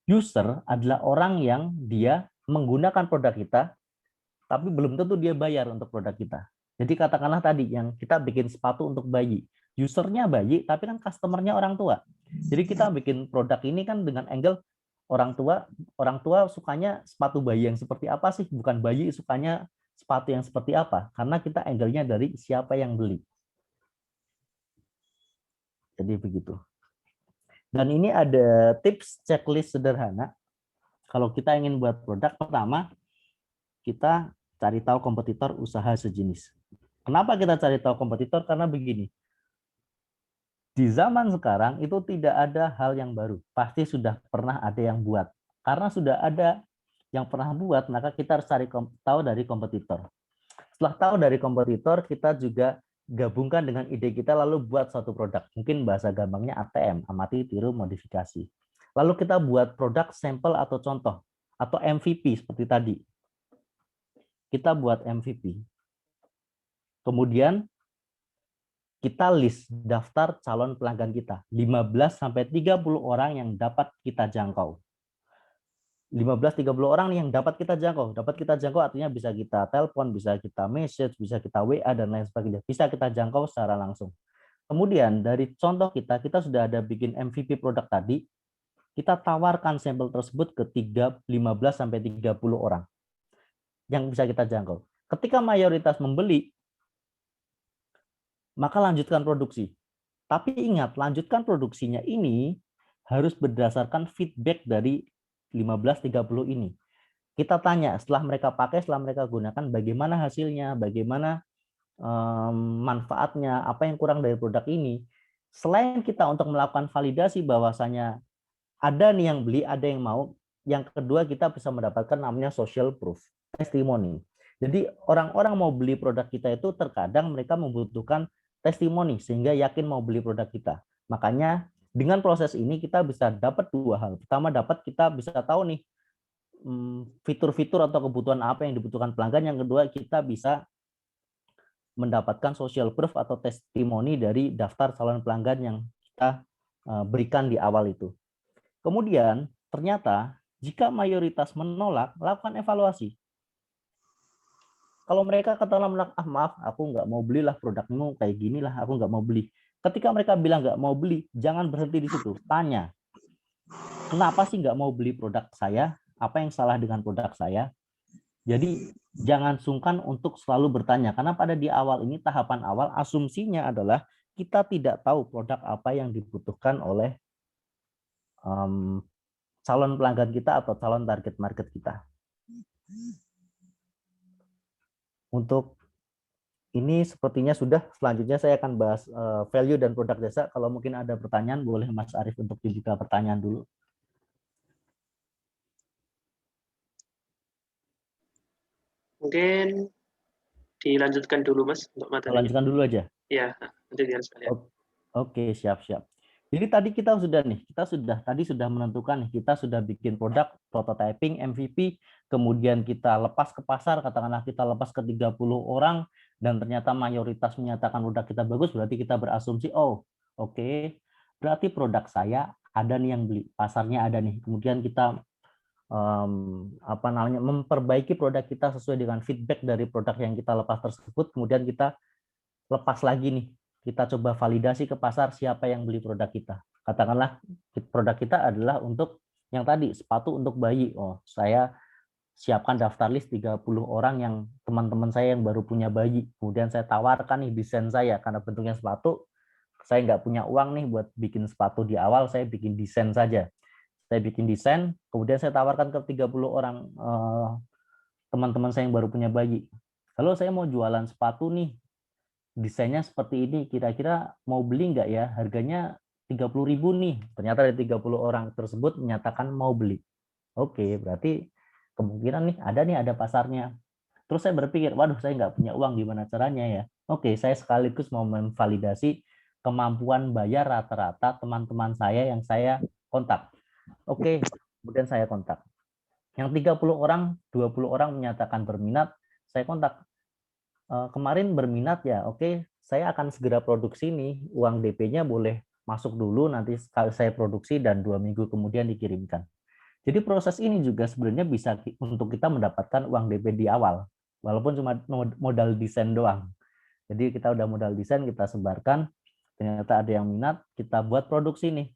User adalah orang yang dia menggunakan produk kita, tapi belum tentu dia bayar untuk produk kita. Jadi katakanlah tadi yang kita bikin sepatu untuk bayi. Usernya bayi, tapi kan customernya orang tua. Jadi kita bikin produk ini kan dengan angle orang tua sukanya sepatu bayi yang seperti apa sih? Bukan bayi sukanya sepatu yang seperti apa. Karena kita angle-nya dari siapa yang beli. Jadi begitu. Dan ini ada tips checklist sederhana. Kalau kita ingin buat produk, pertama kita cari tahu kompetitor usaha sejenis. Kenapa kita cari tahu kompetitor? Karena begini. Di zaman sekarang itu tidak ada hal yang baru. Pasti sudah pernah ada yang buat. Karena sudah ada yang pernah buat, maka kita harus cari tahu dari kompetitor. Setelah tahu dari kompetitor, kita juga gabungkan dengan ide kita lalu buat suatu produk. Mungkin bahasa gampangnya ATM, amati, tiru, modifikasi. Lalu kita buat produk sampel atau contoh, atau MVP seperti tadi. Kita buat MVP. Kemudian kita list daftar calon pelanggan kita. 15-30 orang yang dapat kita jangkau. 15-30 orang yang dapat kita jangkau. Dapat kita jangkau artinya bisa kita telepon, bisa kita message, bisa kita WA, dan lain sebagainya. Bisa kita jangkau secara langsung. Kemudian dari contoh kita sudah ada bikin MVP produk tadi, kita tawarkan sampel tersebut ke 15-30 orang yang bisa kita jangkau. Ketika mayoritas membeli, maka lanjutkan produksi. Tapi ingat, lanjutkan produksinya ini harus berdasarkan feedback dari 15-30 ini. Kita tanya, setelah mereka pakai, setelah mereka gunakan, bagaimana hasilnya, bagaimana manfaatnya, apa yang kurang dari produk ini. Selain kita untuk melakukan validasi bahwasanya ada nih yang beli, ada yang mau, yang kedua kita bisa mendapatkan namanya social proof, testimoni. Jadi orang-orang mau beli produk kita itu terkadang mereka membutuhkan testimoni sehingga yakin mau beli produk kita. Makanya dengan proses ini kita bisa dapat dua hal. Pertama, kita bisa tahu nih fitur-fitur atau kebutuhan apa yang dibutuhkan pelanggan. Yang kedua, kita bisa mendapatkan social proof atau testimoni dari daftar calon pelanggan yang kita berikan di awal itu. Kemudian ternyata jika mayoritas menolak, lakukan evaluasi. Kalau mereka katakanlah menolak, maaf, aku nggak mau belilah produkmu kayak gini lah, aku nggak mau beli. Ketika mereka bilang nggak mau beli, jangan berhenti di situ. Tanya, kenapa sih nggak mau beli produk saya? Apa yang salah dengan produk saya? Jadi jangan sungkan untuk selalu bertanya, karena pada di awal ini, tahapan awal, asumsinya adalah kita tidak tahu produk apa yang dibutuhkan oleh calon pelanggan kita atau calon target market kita. Untuk ini sepertinya sudah. Selanjutnya saya akan bahas value dan produk jasa. Kalau mungkin ada pertanyaan, boleh Mas Arief untuk dibuka pertanyaan dulu. Mungkin dilanjutkan dulu Mas untuk materinya. Lanjutkan dulu aja. Ya, nanti sekalian. Oke, siap-siap. Jadi tadi kita sudah menentukan nih, kita sudah bikin produk, prototyping, MVP, kemudian kita lepas ke pasar, katakanlah kita lepas ke 30 orang, dan ternyata mayoritas menyatakan produk kita bagus, berarti kita berasumsi, oh, oke, berarti produk saya ada nih yang beli, pasarnya ada nih. Kemudian kita memperbaiki produk kita sesuai dengan feedback dari produk yang kita lepas tersebut, kemudian kita lepas lagi nih, kita coba validasi ke pasar siapa yang beli produk kita. Katakanlah produk kita adalah untuk yang tadi, sepatu untuk bayi. Oh, saya siapkan daftar list 30 orang yang teman-teman saya yang baru punya bayi. Kemudian saya tawarkan nih desain saya, karena bentuknya sepatu, saya nggak punya uang nih buat bikin sepatu di awal, saya bikin desain saja. Saya bikin desain, kemudian saya tawarkan ke 30 orang teman-teman saya yang baru punya bayi. Kalau saya mau jualan sepatu nih, desainnya seperti ini, kira-kira mau beli nggak ya? Harganya 30.000 nih. Ternyata dari 30 orang tersebut menyatakan mau beli. Oke, berarti kemungkinan ada pasarnya. Terus saya berpikir, waduh, saya nggak punya uang, gimana caranya ya? Oke, saya sekaligus mau memvalidasi kemampuan bayar rata-rata teman-teman saya yang saya kontak. Oke, kemudian saya kontak. Yang 30 orang, 20 orang menyatakan berminat, saya kontak. Kemarin berminat ya, oke, saya akan segera produksi nih, uang DP-nya boleh masuk dulu, nanti saya produksi dan 2 minggu kemudian dikirimkan. Jadi proses ini juga sebenarnya bisa untuk kita mendapatkan uang DP di awal, walaupun cuma modal desain doang. Jadi kita udah modal desain, kita sebarkan, ternyata ada yang minat, kita buat produksi nih.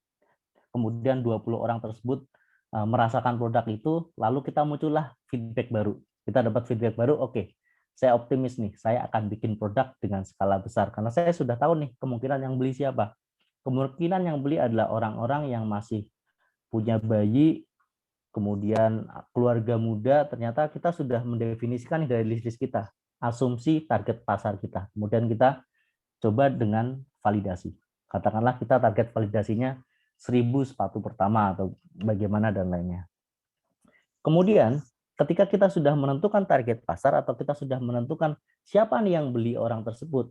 Kemudian 20 orang tersebut merasakan produk itu, lalu kita muncullah feedback baru. Kita dapat feedback baru, oke, saya optimis nih, saya akan bikin produk dengan skala besar. Karena saya sudah tahu nih, kemungkinan yang beli siapa. Kemungkinan yang beli adalah orang-orang yang masih punya bayi, kemudian keluarga muda, ternyata kita sudah mendefinisikan dari list-list kita, asumsi target pasar kita. Kemudian kita coba dengan validasi. Katakanlah kita target validasinya 1.000 sepatu pertama atau bagaimana dan lainnya. Kemudian ketika kita sudah menentukan target pasar atau kita sudah menentukan siapa nih yang beli orang tersebut,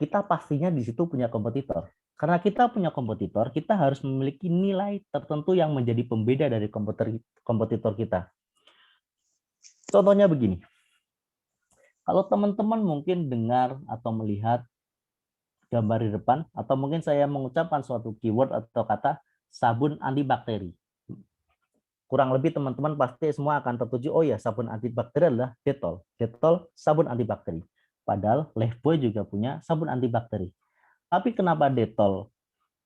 kita pastinya di situ punya kompetitor. Karena kita punya kompetitor, kita harus memiliki nilai tertentu yang menjadi pembeda dari kompetitor kita. Contohnya begini, kalau teman-teman mungkin dengar atau melihat gambar di depan, atau mungkin saya mengucapkan suatu keyword atau kata sabun antibakteri. Kurang lebih teman-teman pasti semua akan tertuju, oh ya, sabun antibakteri adalah Dettol. Dettol sabun antibakteri. Padahal Lifebuoy juga punya sabun antibakteri. Tapi kenapa Dettol?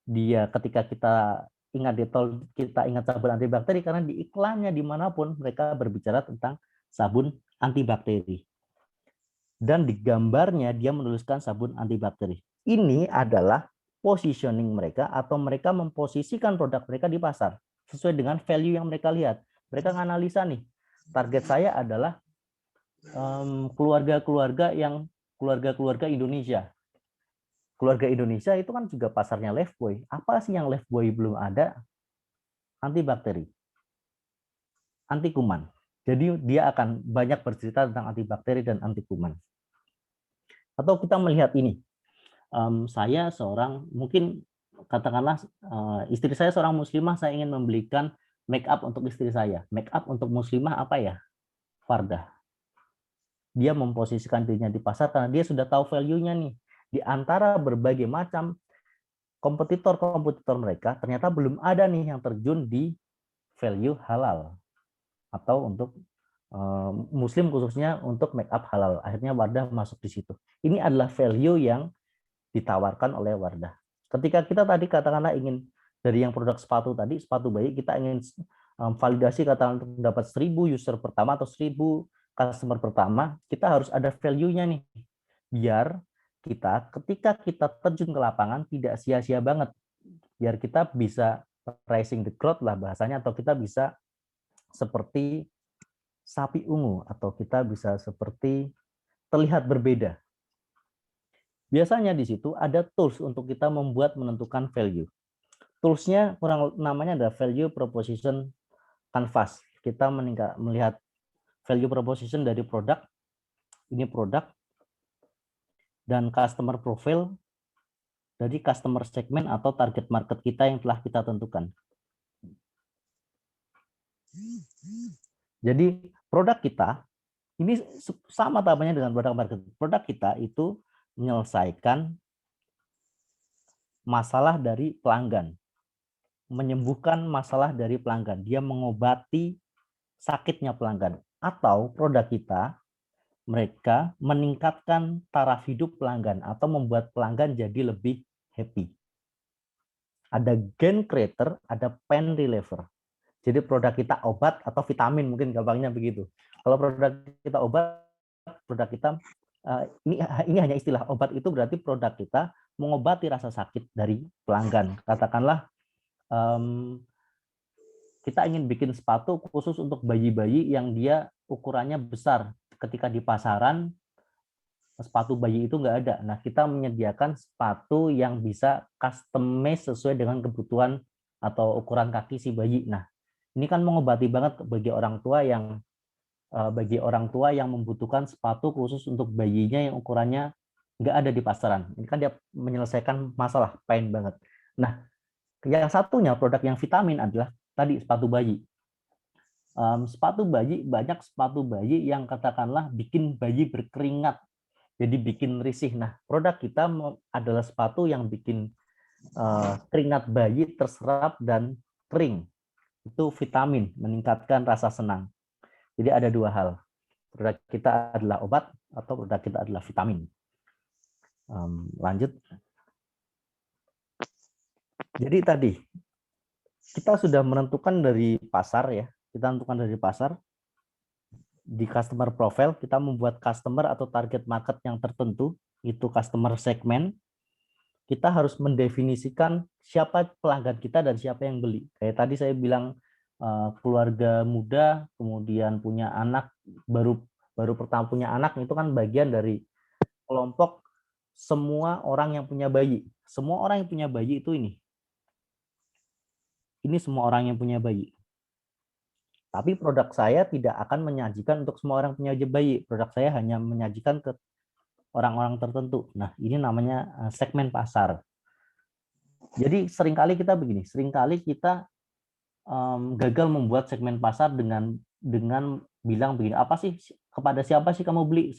Dia ketika kita ingat Dettol, kita ingat sabun antibakteri karena di iklannya dimanapun mereka berbicara tentang sabun antibakteri. Dan di gambarnya dia menuliskan sabun antibakteri. Ini adalah positioning mereka atau mereka memposisikan produk mereka di pasar sesuai dengan value yang mereka lihat. Mereka menganalisa nih, target saya adalah keluarga-keluarga Indonesia. Keluarga Indonesia itu kan juga pasarnya Lifebuoy. Apa sih yang Lifebuoy belum ada? Antibakteri, anti kuman. Jadi dia akan banyak bercerita tentang antibakteri dan anti kuman. Atau kita melihat ini, saya seorang, mungkin katakanlah istri saya seorang muslimah, saya ingin membelikan make up untuk istri saya. Make up untuk muslimah apa ya? Fardah. Dia memposisikan dirinya di pasar karena dia sudah tahu value-nya nih. Di antara berbagai macam kompetitor-kompetitor mereka, ternyata belum ada nih yang terjun di value halal. Atau untuk muslim khususnya untuk make up halal. Akhirnya Wardah masuk di situ. Ini adalah value yang ditawarkan oleh Wardah. Ketika kita tadi katakanlah ingin dari yang produk sepatu tadi, sepatu bayi, kita ingin validasi katakanlah untuk dapat 1.000 user pertama atau 1.000 customer pertama, kita harus ada value-nya nih. Biar kita ketika kita terjun ke lapangan tidak sia-sia banget. Biar kita bisa rising the crowd lah bahasanya, atau kita bisa seperti sapi ungu, atau kita bisa seperti terlihat berbeda. Biasanya di situ ada tools untuk kita menentukan value. Tools-nya namanya adalah value proposition canvas. Kita melihat value proposition dari produk, ini produk, dan customer profile, dari customer segment atau target market kita yang telah kita tentukan. Jadi produk kita ini sama tahapannya dengan produk market. Produk kita itu menyelesaikan masalah dari pelanggan, menyembuhkan masalah dari pelanggan, dia mengobati sakitnya pelanggan. Atau produk kita, mereka meningkatkan taraf hidup pelanggan atau membuat pelanggan jadi lebih happy. Ada gain creator, ada pain reliever. Jadi produk kita obat atau vitamin, mungkin gampangnya begitu. Kalau produk kita obat, produk kita ini hanya istilah. Obat itu berarti produk kita mengobati rasa sakit dari pelanggan. Katakanlah kita ingin bikin sepatu khusus untuk bayi-bayi yang dia ukurannya besar. Ketika di pasaran sepatu bayi itu nggak ada. Nah, kita menyediakan sepatu yang bisa customize sesuai dengan kebutuhan atau ukuran kaki si bayi. Nah, ini kan mengobati banget bagi orang tua yang membutuhkan sepatu khusus untuk bayinya yang ukurannya nggak ada di pasaran. Ini kan dia menyelesaikan masalah, pain banget. Nah, yang satunya produk yang vitamin adalah tadi sepatu bayi. Sepatu bayi, banyak sepatu bayi yang katakanlah bikin bayi berkeringat, jadi bikin risih. Nah, produk kita adalah sepatu yang bikin keringat bayi terserap dan kering. Itu vitamin, meningkatkan rasa senang. Jadi ada dua hal. Produk kita adalah obat atau produk kita adalah vitamin. Lanjut. Jadi tadi kita sudah menentukan dari pasar ya. Kita tentukan dari pasar. Di customer profile kita membuat customer atau target market yang tertentu, itu customer segment. Kita harus mendefinisikan siapa pelanggan kita dan siapa yang beli. Kayak tadi saya bilang keluarga muda, kemudian punya anak, baru pertama punya anak, itu kan bagian dari kelompok semua orang yang punya bayi. Semua orang yang punya bayi itu ini. Ini semua orang yang punya bayi. Tapi produk saya tidak akan menyajikan untuk semua orang punya bayi. Produk saya hanya menyajikan ke orang-orang tertentu. Nah, ini namanya segmen pasar. Jadi seringkali kita begini, seringkali kita gagal membuat segmen pasar dengan bilang begini, apa sih, kepada siapa sih kamu beli?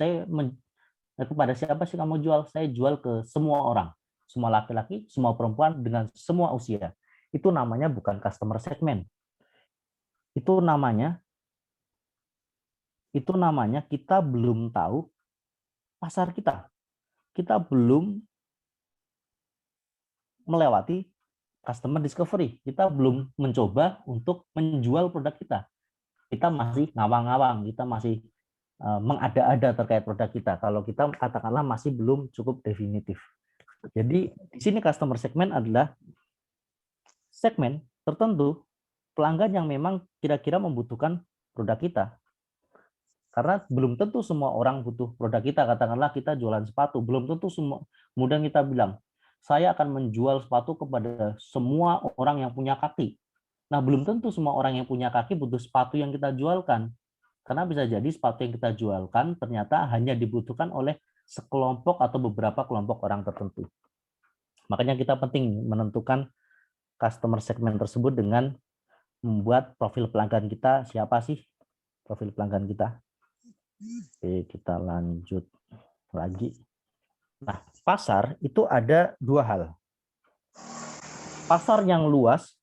Kepada siapa sih kamu jual? Saya jual ke semua orang, semua laki-laki, semua perempuan, dengan semua usia. Itu namanya bukan customer segment. Itu namanya kita belum tahu pasar kita. Kita belum melewati customer discovery. Kita belum mencoba untuk menjual produk kita. Kita masih ngawang-ngawang, kita masih mengada-ada terkait produk kita. Kalau kita katakanlah masih belum cukup definitif. Jadi di sini customer segment adalah segmen tertentu pelanggan yang memang kira-kira membutuhkan produk kita. Karena belum tentu semua orang butuh produk kita. Katakanlah kita jualan sepatu, belum tentu semua. Kemudian kita bilang, saya akan menjual sepatu kepada semua orang yang punya kaki. Nah, belum tentu semua orang yang punya kaki butuh sepatu yang kita jualkan. Karena bisa jadi sepatu yang kita jualkan ternyata hanya dibutuhkan oleh sekelompok atau beberapa kelompok orang tertentu. Makanya kita penting menentukan customer segment tersebut dengan membuat profil pelanggan kita. Siapa sih profil pelanggan kita? Oke, kita lanjut lagi. Nah, pasar itu ada dua hal. Pasar yang luas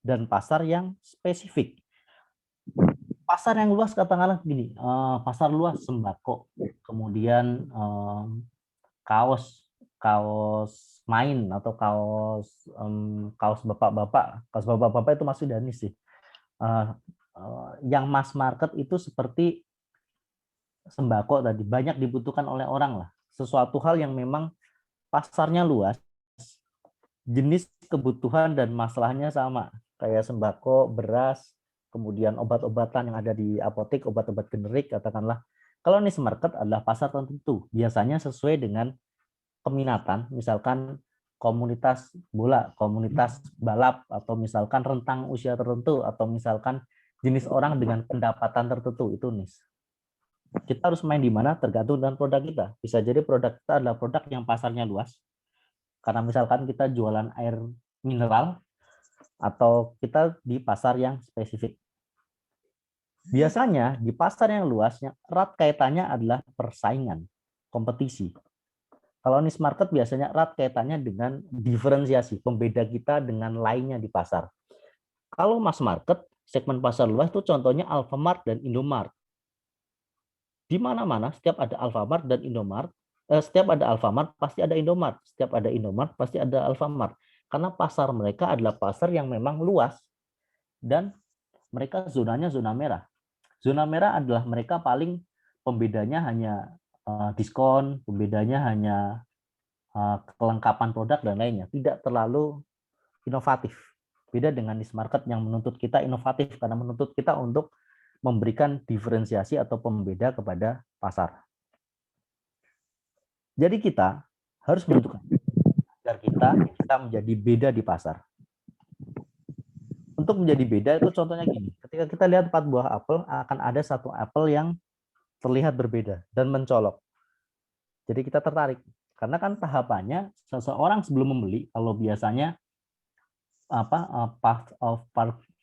dan pasar yang spesifik. Pasar yang luas katakanlah gini, pasar luas sembako, kemudian kaos main atau kaos bapak-bapak. Kaos bapak-bapak itu masih danis sih. Yang mass market itu seperti sembako tadi, banyak dibutuhkan oleh orang lah. Sesuatu hal yang memang pasarnya luas, jenis kebutuhan dan masalahnya sama. Kayak sembako, beras, kemudian obat-obatan yang ada di apotek, obat-obat generik katakanlah. Kalau niche market adalah pasar tertentu, biasanya sesuai dengan peminatan, misalkan komunitas bola, komunitas balap, atau misalkan rentang usia tertentu, atau misalkan jenis orang dengan pendapatan tertentu, itu niche. Kita harus main di mana tergantung dengan produk kita. Bisa jadi produk kita adalah produk yang pasarnya luas. Karena misalkan kita jualan air mineral atau kita di pasar yang spesifik. Biasanya di pasar yang luas, yang erat kaitannya adalah persaingan, kompetisi. Kalau niche market biasanya erat kaitannya dengan diferensiasi, pembeda kita dengan lainnya di pasar. Kalau mass market, segmen pasar luas itu contohnya Alfamart dan Indomart. Di mana-mana setiap ada Alfamart dan Indomart, setiap ada Alfamart pasti ada Indomart, setiap ada Indomart pasti ada Alfamart. Karena pasar mereka adalah pasar yang memang luas dan mereka zonanya zona merah. Zona merah adalah mereka paling pembedanya hanya diskon, pembedanya hanya kelengkapan produk dan lainnya, tidak terlalu inovatif. Beda dengan niche market yang menuntut kita inovatif karena menuntut kita untuk memberikan diferensiasi atau pembeda kepada pasar. Jadi kita harus menentukan agar kita bisa menjadi beda di pasar. Untuk menjadi beda itu contohnya gini, ketika kita lihat 4 buah apel, akan ada satu apel yang terlihat berbeda dan mencolok. Jadi kita tertarik. Karena kan tahapannya seseorang sebelum membeli, kalau biasanya path of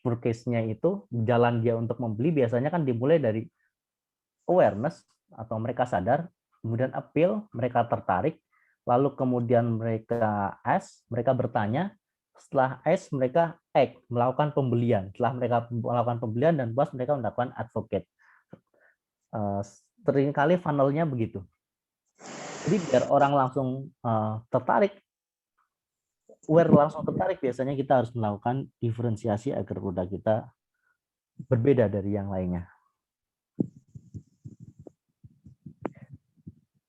purchase-nya itu jalan dia untuk membeli biasanya kan dimulai dari awareness atau mereka sadar, kemudian appeal, mereka tertarik, lalu kemudian mereka ask, mereka bertanya, setelah ask mereka act, melakukan pembelian. Setelah mereka melakukan pembelian dan puas mereka melakukan advocate. Seringkali funnel-nya begitu. Jadi biar orang langsung tertarik, langsung tertarik, biasanya kita harus melakukan diferensiasi agar produk kita berbeda dari yang lainnya.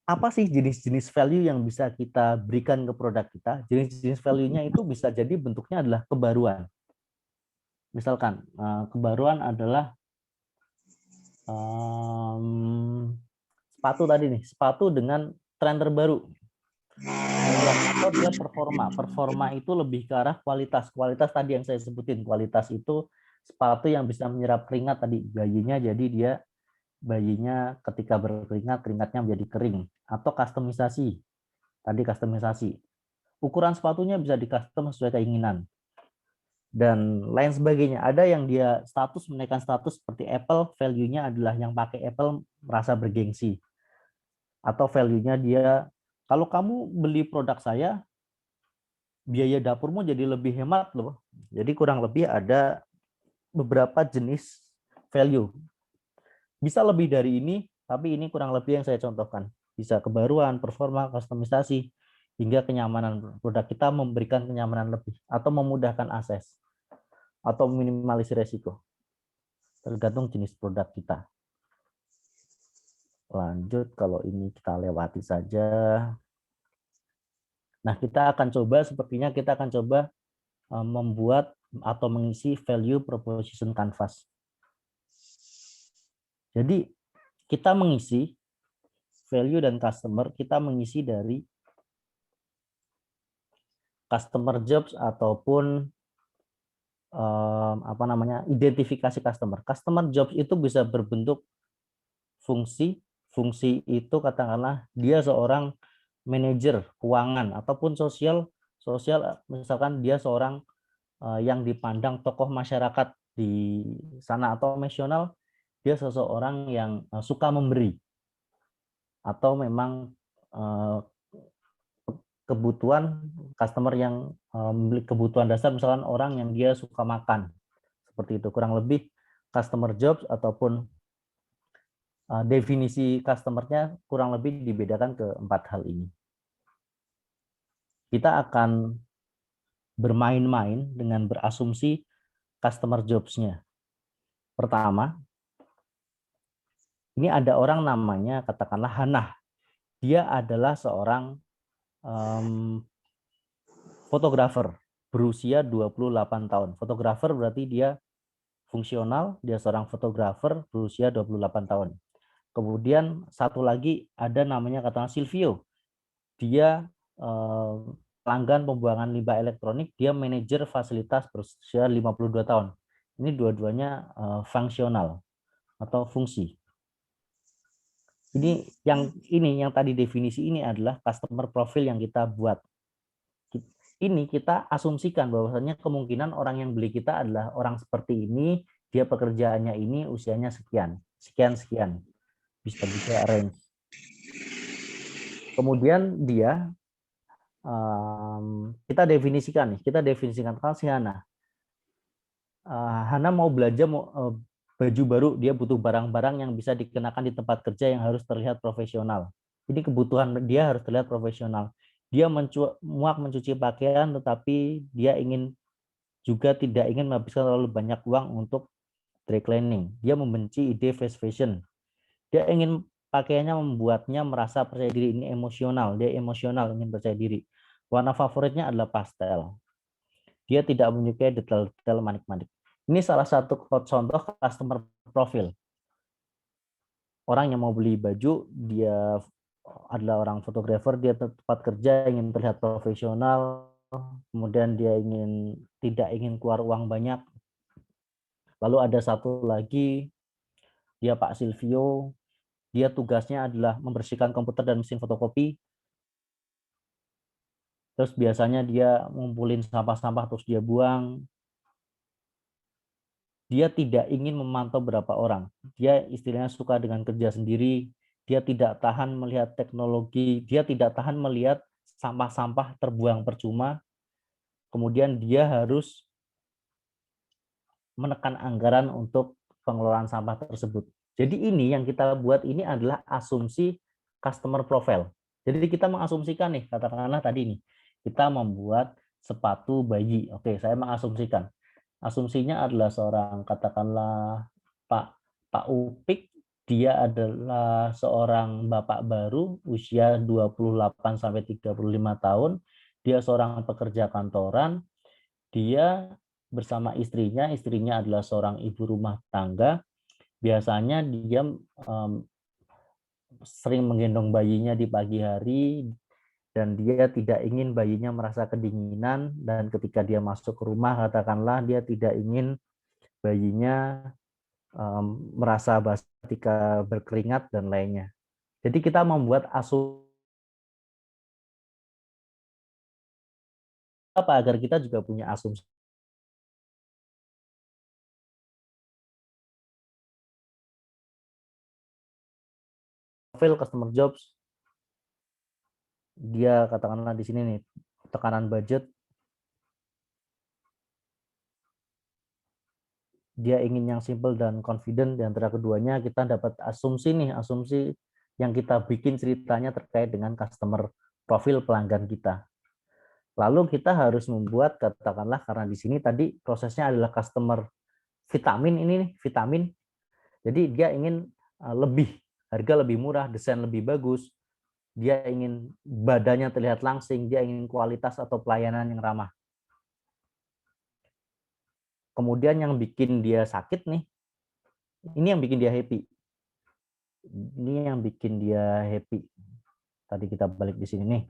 Apa sih jenis-jenis value yang bisa kita berikan ke produk kita? Jenis-jenis value-nya itu bisa jadi bentuknya adalah kebaruan. Misalkan kebaruan adalah sepatu tadi nih, sepatu dengan tren terbaru. Atau dia performa itu lebih ke arah kualitas tadi yang saya sebutin. Kualitas itu sepatu yang bisa menyerap keringat tadi, bayinya, jadi dia bayinya ketika berkeringat keringatnya menjadi kering. Atau kustomisasi, tadi kustomisasi, ukuran sepatunya bisa di custom sesuai keinginan dan lain sebagainya. Ada yang dia status, menaikkan status seperti Apple, value-nya adalah yang pakai Apple merasa bergengsi, atau value-nya dia, kalau kamu beli produk saya, biaya dapurmu jadi lebih hemat loh. Jadi kurang lebih ada beberapa jenis value. Bisa lebih dari ini, tapi ini kurang lebih yang saya contohkan. Bisa kebaruan, performa, kustomisasi, hingga kenyamanan produk kita memberikan kenyamanan lebih, atau memudahkan akses, atau minimalisir resiko. Tergantung jenis produk kita. Lanjut, kalau ini kita lewati saja. Nah, kita akan coba, sepertinya kita akan coba membuat atau mengisi value proposition canvas. Jadi, kita mengisi value dan customer, kita mengisi dari customer jobs ataupun identifikasi customer. Customer jobs itu bisa berbentuk fungsi. Fungsi itu katakanlah dia seorang manajer keuangan ataupun sosial, misalkan dia seorang yang dipandang tokoh masyarakat di sana, atau emosional, dia seseorang yang suka memberi, atau memang kebutuhan customer yang memiliki kebutuhan dasar, misalkan orang yang dia suka makan, seperti itu. Kurang lebih customer jobs ataupun definisi customer-nya kurang lebih dibedakan ke 4 hal ini. Kita akan bermain-main dengan berasumsi customer jobs-nya. Pertama, ini ada orang namanya katakanlah Hanah. Dia adalah seorang fotografer berusia 28 tahun. Fotografer berarti dia fungsional, dia seorang fotografer berusia 28 tahun. Kemudian satu lagi ada namanya katakanlah Silvio. Dia pelanggan pembuangan limbah elektronik, dia manajer fasilitas berusia 52 tahun. Ini dua-duanya fungsional atau fungsi. Ini yang tadi definisi ini adalah customer profile yang kita buat. ini kita asumsikan bahwasanya kemungkinan orang yang beli kita adalah orang seperti ini, dia pekerjaannya ini, usianya sekian, sekian, bisa range. Kemudian dia kita definisikan kalau si Hana. Hana mau belanja baju baru, dia butuh barang-barang yang bisa dikenakan di tempat kerja yang harus terlihat profesional. Ini kebutuhan dia harus terlihat profesional. Dia muak mencuci pakaian, tetapi dia juga tidak ingin menghabiskan terlalu banyak uang untuk dry cleaning. Dia membenci ide fast fashion. Dia ingin pakaiannya membuatnya merasa percaya diri. Ini emosional. Dia emosional, ingin percaya diri. Warna favoritnya adalah pastel. Dia tidak menyukai detail-detail manik-manik. Ini salah satu contoh customer profile. Orang yang mau beli baju, dia adalah orang fotografer, dia tempat kerja ingin terlihat profesional, kemudian dia tidak ingin keluar uang banyak. Lalu ada satu lagi, dia Pak Silvio, dia tugasnya adalah membersihkan komputer dan mesin fotokopi. Terus biasanya dia ngumpulin sampah-sampah terus dia buang. Dia tidak ingin memantau berapa orang. Dia istilahnya suka dengan kerja sendiri. Dia tidak tahan melihat teknologi. Dia tidak tahan melihat sampah-sampah terbuang percuma. Kemudian dia harus menekan anggaran untuk pengelolaan sampah tersebut. Jadi ini yang kita buat ini adalah asumsi customer profile. Jadi kita mengasumsikan nih, katakanlah tadi nih, kita membuat sepatu bayi. Oke, saya mengasumsikan. Asumsinya adalah seorang, katakanlah Pak Upik, dia adalah seorang bapak baru, usia 28 sampai 35 tahun, dia seorang pekerja kantoran, dia bersama istrinya adalah seorang ibu rumah tangga, biasanya dia sering menggendong bayinya di pagi hari, dan dia tidak ingin bayinya merasa kedinginan, dan ketika dia masuk ke rumah, katakanlah dia tidak ingin bayinya merasa basah ketika berkeringat dan lainnya. Jadi kita membuat asumsi apa agar kita juga punya asumsi. Profil customer jobs, dia katakanlah di sini nih, tekanan budget, dia ingin yang simple dan confident. Di antara keduanya kita dapat asumsi yang kita bikin ceritanya terkait dengan customer profil pelanggan kita. Lalu kita harus membuat, katakanlah karena di sini tadi prosesnya adalah customer vitamin, ini nih vitamin. Jadi dia ingin harga lebih murah, desain lebih bagus, dia ingin badannya terlihat langsing, dia ingin kualitas atau pelayanan yang ramah. Kemudian yang bikin dia sakit nih, ini yang bikin dia happy. Ini yang bikin dia happy. Tadi kita balik di sini nih.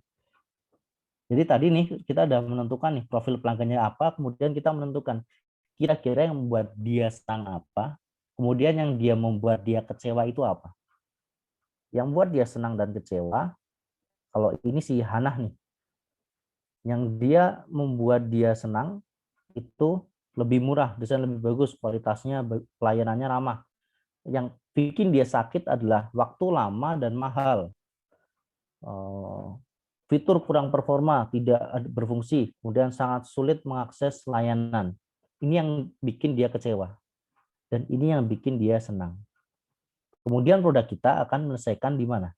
Jadi tadi nih kita udah menentukan nih profil pelanggannya apa, kemudian kita menentukan kira-kira yang membuat dia senang apa, kemudian yang dia membuat dia kecewa itu apa. Yang membuat dia senang dan kecewa, kalau ini si Hana nih, yang dia membuat dia senang itu lebih murah, desain lebih bagus, kualitasnya, pelayanannya ramah. Yang bikin dia sakit adalah waktu lama dan mahal. Fitur kurang performa, tidak berfungsi, kemudian sangat sulit mengakses layanan. Ini yang bikin dia kecewa. Dan ini yang bikin dia senang. Kemudian produk kita akan menyelesaikan di mana?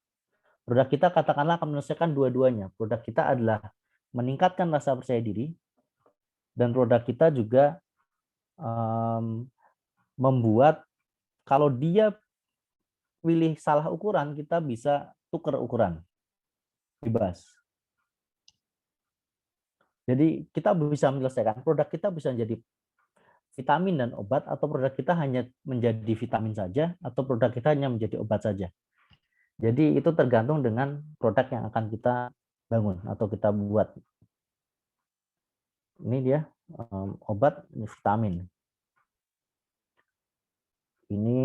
Produk kita katakanlah akan menyelesaikan dua-duanya. Produk kita adalah meningkatkan rasa percaya diri, dan produk kita juga membuat kalau dia pilih salah ukuran, kita bisa tukar ukuran bebas. Jadi kita bisa menyelesaikan, produk kita bisa menjadi vitamin dan obat, atau produk kita hanya menjadi vitamin saja, atau produk kita hanya menjadi obat saja. Jadi itu tergantung dengan produk yang akan kita bangun atau kita buat. Ini dia obat, ini vitamin. Ini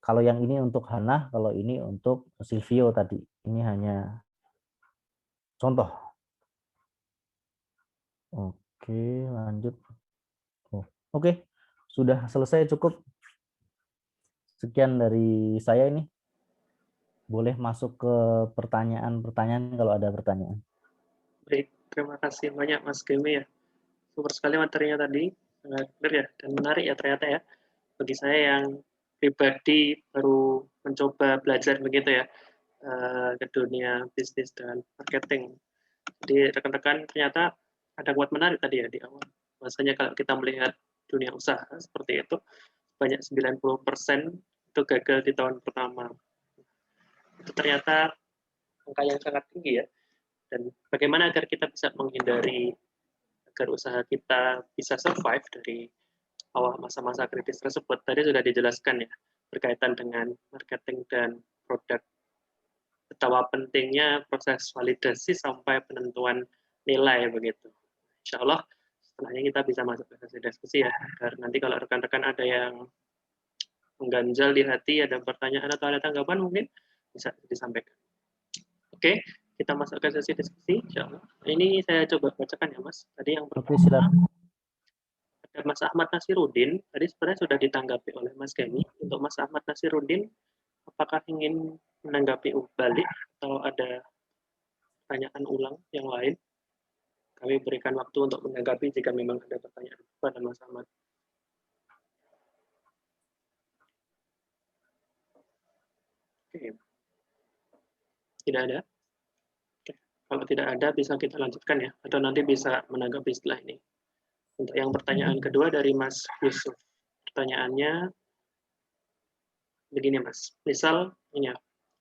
kalau yang ini untuk Hana, kalau ini untuk Silvio tadi. Ini hanya contoh. Oke, lanjut. Oke, sudah selesai cukup. Sekian dari saya ini. Boleh masuk ke pertanyaan-pertanyaan kalau ada pertanyaan. Baik, terima kasih banyak Mas Gemi ya. Super sekali materinya tadi, sangat clear ya, dan menarik ya ternyata ya. Bagi saya yang pribadi baru mencoba belajar begitu ya, ke dunia bisnis dan marketing. Jadi rekan-rekan ternyata ada quote menarik tadi ya di awal. Bahwasanya kalau kita melihat dunia usaha seperti itu, banyak 90% itu gagal di tahun pertama. Itu ternyata angka yang sangat tinggi ya. Dan bagaimana agar kita bisa menghindari agar usaha kita bisa survive dari awal masa-masa kritis tersebut. Tadi sudah dijelaskan ya, berkaitan dengan marketing dan produk. Betapa pentingnya proses validasi sampai penentuan nilai begitu. Insya Allah setelahnya kita bisa masuk ke sesi diskusi ya, agar nanti kalau rekan-rekan ada yang mengganjal di hati, ada pertanyaan atau ada tanggapan mungkin bisa disampaikan. Oke, kita masuk ke sesi diskusi, insya Allah. Ini saya coba bacakan ya Mas. Tadi yang Oke, silakan. ada Mas Ahmad Nasiruddin, tadi sebenarnya sudah ditanggapi oleh Mas Gani. Untuk Mas Ahmad Nasiruddin, apakah ingin menanggapi balik atau ada pertanyaan ulang yang lain? Kami berikan waktu untuk menanggapi jika memang ada pertanyaan kepada Mas Ahmad. Oke. Tidak ada? Oke. Kalau tidak ada, bisa kita lanjutkan ya. Atau nanti bisa menanggapi setelah ini. Untuk yang pertanyaan kedua dari Mas Yusuf. Pertanyaannya begini Mas. Misal, ini ya,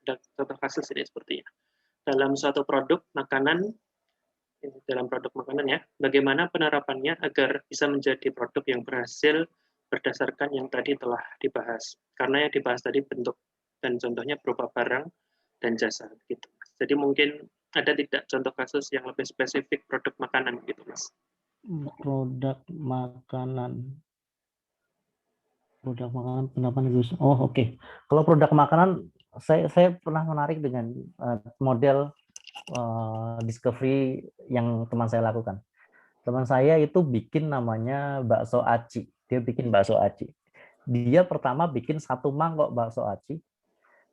ada contoh kasus ini sepertinya. Dalam suatu produk makanan, dalam produk makanan ya, bagaimana penerapannya agar bisa menjadi produk yang berhasil berdasarkan yang tadi telah dibahas. Karena yang dibahas tadi bentuk dan contohnya berupa barang dan jasa gitu. Jadi mungkin ada tidak contoh kasus yang lebih spesifik produk makanan gitu Mas. Produk makanan. Produk makanan penerapan Gus. Oh, oke. Kalau produk makanan saya pernah menarik dengan model discovery yang teman saya lakukan. Teman saya itu bikin namanya bakso aci. Dia bikin bakso aci. Dia pertama bikin satu mangkok bakso aci,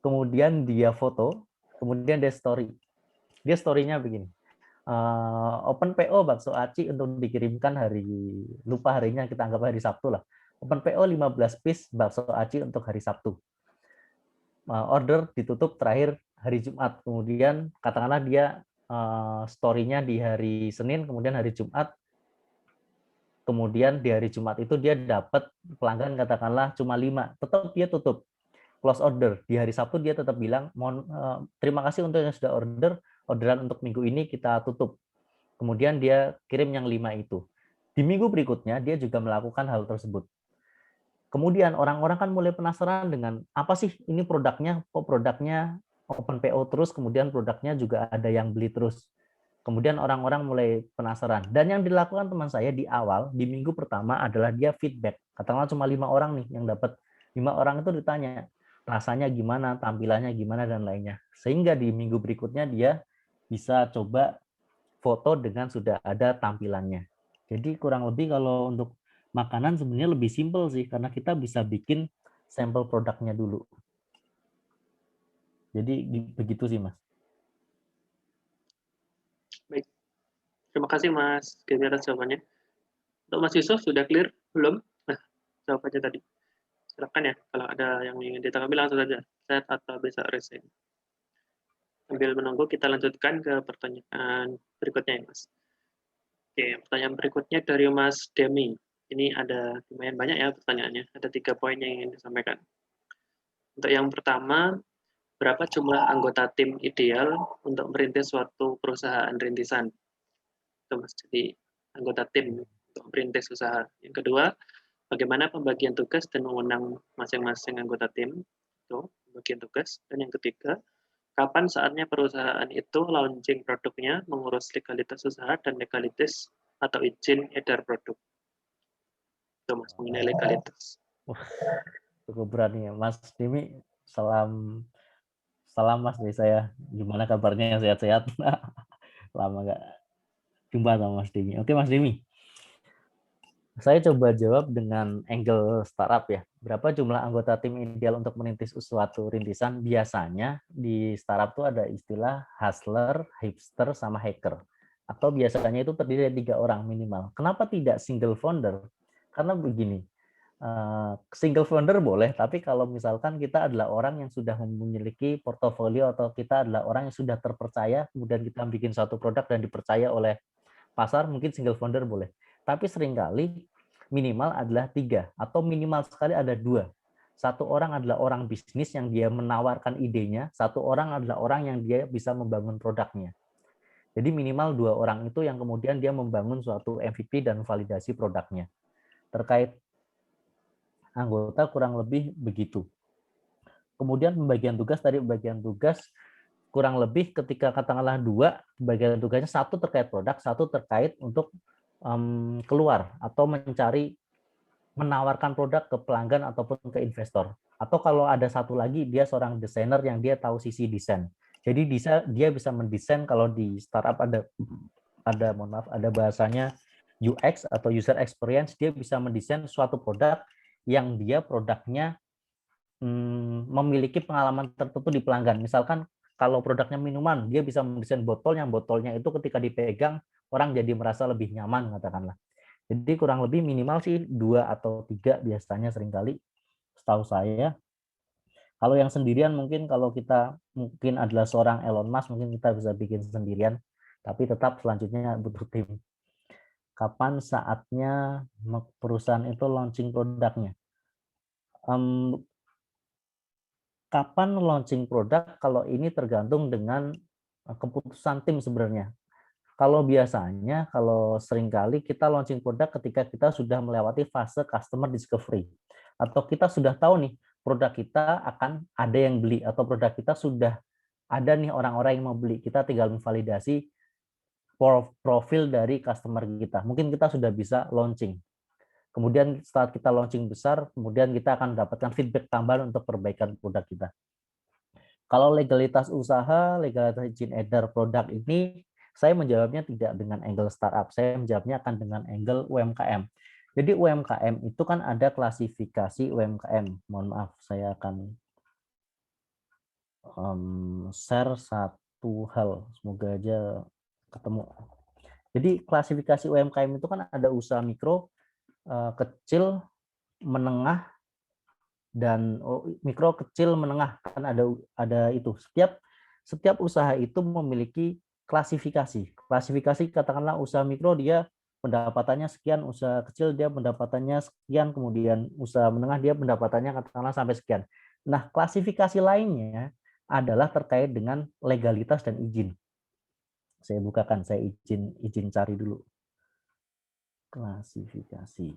kemudian dia foto, kemudian dia story. Dia story-nya begini. Open PO bakso aci untuk dikirimkan lupa harinya, kita anggap hari Sabtu lah. Open PO 15 piece bakso aci untuk hari Sabtu. Order ditutup terakhir hari Jumat. Kemudian katakanlah dia story-nya di hari Senin, kemudian hari Jumat. Kemudian di hari Jumat itu dia dapat pelanggan katakanlah cuma 5. Tetap dia tutup. Close order. Di hari Sabtu dia tetap bilang, terima kasih untuk yang sudah orderan untuk minggu ini kita tutup. Kemudian dia kirim yang 5 itu. Di minggu berikutnya dia juga melakukan hal tersebut. Kemudian orang-orang kan mulai penasaran dengan apa sih ini produknya, kok produknya open PO terus, kemudian produknya juga ada yang beli terus. Kemudian orang-orang mulai penasaran. Dan yang dilakukan teman saya di awal, di minggu pertama adalah dia feedback. Katakanlah cuma 5 orang nih yang dapat. 5 orang itu ditanya, rasanya gimana, tampilannya gimana, dan lainnya. Sehingga di minggu berikutnya dia bisa coba foto dengan sudah ada tampilannya. Jadi kurang lebih kalau untuk makanan sebenarnya lebih simpel sih, karena kita bisa bikin sampel produknya dulu. Jadi begitu sih, Mas. Baik. Terima kasih Mas Gemi atas jawabannya. Untuk Mas Yusuf sudah clear belum? Nah, jawabannya tadi. Silakan ya, kalau ada yang ingin ditanggapi langsung saja. Set atau bisa resign. Sambil menunggu kita lanjutkan ke pertanyaan berikutnya ya Mas. Oke, pertanyaan berikutnya dari Mas Demi. Ini ada lumayan banyak ya pertanyaannya. Ada 3 poin yang ingin disampaikan. Untuk yang pertama, berapa jumlah anggota tim ideal untuk merintis suatu perusahaan rintisan? Itu Mas, jadi anggota tim untuk merintis usaha. Yang kedua, bagaimana pembagian tugas dan wewenang masing-masing anggota tim? Itu pembagian tugas. Dan yang ketiga, kapan saatnya perusahaan itu launching produknya, mengurus legalitas usaha dan legalitas atau izin edar produk. Itu Mas, mengenai legalitas. Cukup berani ya. Mas Dimi, salam Mas dari saya. Gimana kabarnya? Sehat-sehat? Lama nggak jumpa sama Mas Demi. Oke Mas Demi, saya coba jawab dengan angle startup ya. Berapa jumlah anggota tim ideal untuk merintis suatu rintisan? Biasanya di startup tuh ada istilah hustler, hipster, sama hacker. Atau biasanya itu terdiri dari 3 orang minimal. Kenapa tidak single founder? Karena begini, single founder boleh, tapi kalau misalkan kita adalah orang yang sudah memiliki portofolio atau kita adalah orang yang sudah terpercaya, kemudian kita bikin suatu produk dan dipercaya oleh pasar, mungkin single founder boleh. Tapi seringkali minimal adalah 3 atau minimal sekali ada 2. Satu orang adalah orang bisnis yang dia menawarkan idenya, satu orang adalah orang yang dia bisa membangun produknya. Jadi minimal 2 orang itu yang kemudian dia membangun suatu MVP dan validasi produknya. Terkait anggota kurang lebih begitu. Kemudian pembagian tugas kurang lebih ketika katakanlah 2, pembagian tugasnya satu terkait produk, satu terkait untuk keluar atau menawarkan produk ke pelanggan ataupun ke investor. Atau kalau ada satu lagi, dia seorang desainer yang dia tahu sisi desain. Jadi dia bisa mendesain. Kalau di startup ada bahasanya UX atau user experience, dia bisa mendesain suatu produk yang dia produknya memiliki pengalaman tertentu di pelanggan. Misalkan kalau produknya minuman, dia bisa mendesain botol yang botolnya itu ketika dipegang orang jadi merasa lebih nyaman, katakanlah. Jadi kurang lebih minimal sih 2 atau 3 biasanya seringkali setahu saya. Kalau yang sendirian mungkin kalau kita mungkin adalah seorang Elon Musk, mungkin kita bisa bikin sendirian, tapi tetap selanjutnya butuh tim. Kapan saatnya perusahaan itu launching produknya? Kapan launching produk? Kalau ini tergantung dengan keputusan tim sebenarnya. Kalau biasanya, kalau seringkali kita launching produk ketika kita sudah melewati fase customer discovery. Atau kita sudah tahu nih, produk kita akan ada yang beli, atau produk kita sudah ada nih orang-orang yang mau beli. Kita tinggal memvalidasi profil dari customer kita. Mungkin kita sudah bisa launching. Kemudian setelah kita launching besar, kemudian kita akan mendapatkan feedback tambahan untuk perbaikan produk kita. Kalau legalitas usaha, legalitas izin edar produk ini, saya menjawabnya tidak dengan angle startup, saya menjawabnya akan dengan angle UMKM. Jadi UMKM itu kan ada klasifikasi UMKM. Mohon maaf, saya akan share satu hal, semoga aja ketemu. Jadi klasifikasi UMKM itu kan ada usaha mikro, kecil, menengah, dan mikro, kecil, menengah, kan ada itu. Setiap usaha itu memiliki klasifikasi. Klasifikasi katakanlah usaha mikro dia pendapatannya sekian, usaha kecil dia pendapatannya sekian, kemudian usaha menengah dia pendapatannya katakanlah sampai sekian. Nah, klasifikasi lainnya adalah terkait dengan legalitas dan izin. Saya bukakan, saya izin cari dulu klasifikasi.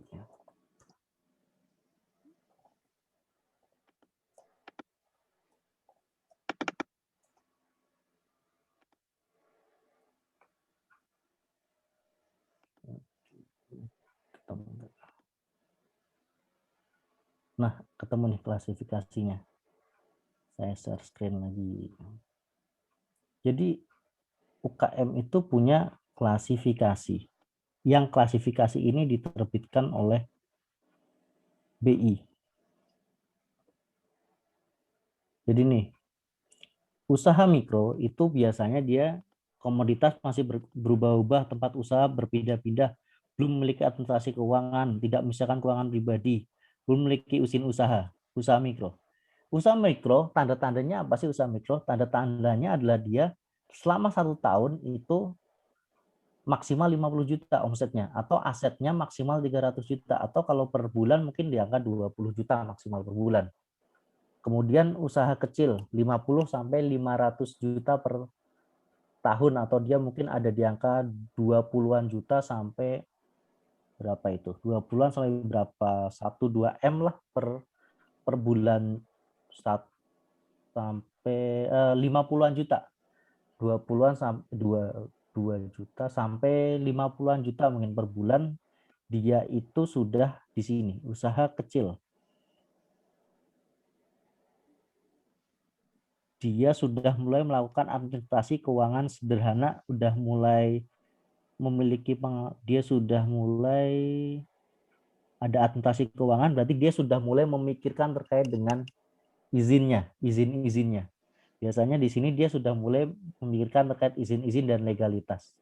Nah, ketemu nih klasifikasinya. Saya share screen lagi. Jadi UKM itu punya klasifikasi. Yang klasifikasi ini diterbitkan oleh BI. Jadi nih, usaha mikro itu biasanya dia komoditas masih berubah-ubah, tempat usaha berpindah-pindah, belum memiliki administrasi keuangan, tidak misalkan keuangan pribadi, belum memiliki izin usaha mikro. Usaha mikro, tanda-tandanya apa sih usaha mikro? Tanda-tandanya adalah dia selama 1 tahun itu maksimal 50 juta omsetnya, atau asetnya maksimal 300 juta, atau kalau per bulan mungkin di angka 20 juta maksimal per bulan. Kemudian usaha kecil 50 sampai 500 juta per tahun, atau dia mungkin ada di angka 20-an juta sampai berapa itu? 20-an sampai berapa? 1-2 M lah per bulan sampai 50-an juta. 20-an sampai 2 juta sampai 50-an juta mungkin per bulan, dia itu sudah di sini, usaha kecil. Dia sudah mulai melakukan administrasi keuangan sederhana, udah mulai dia sudah mulai ada administrasi keuangan, berarti dia sudah mulai memikirkan terkait dengan izin-izinnya. Biasanya di sini dia sudah mulai memikirkan terkait izin-izin dan legalitas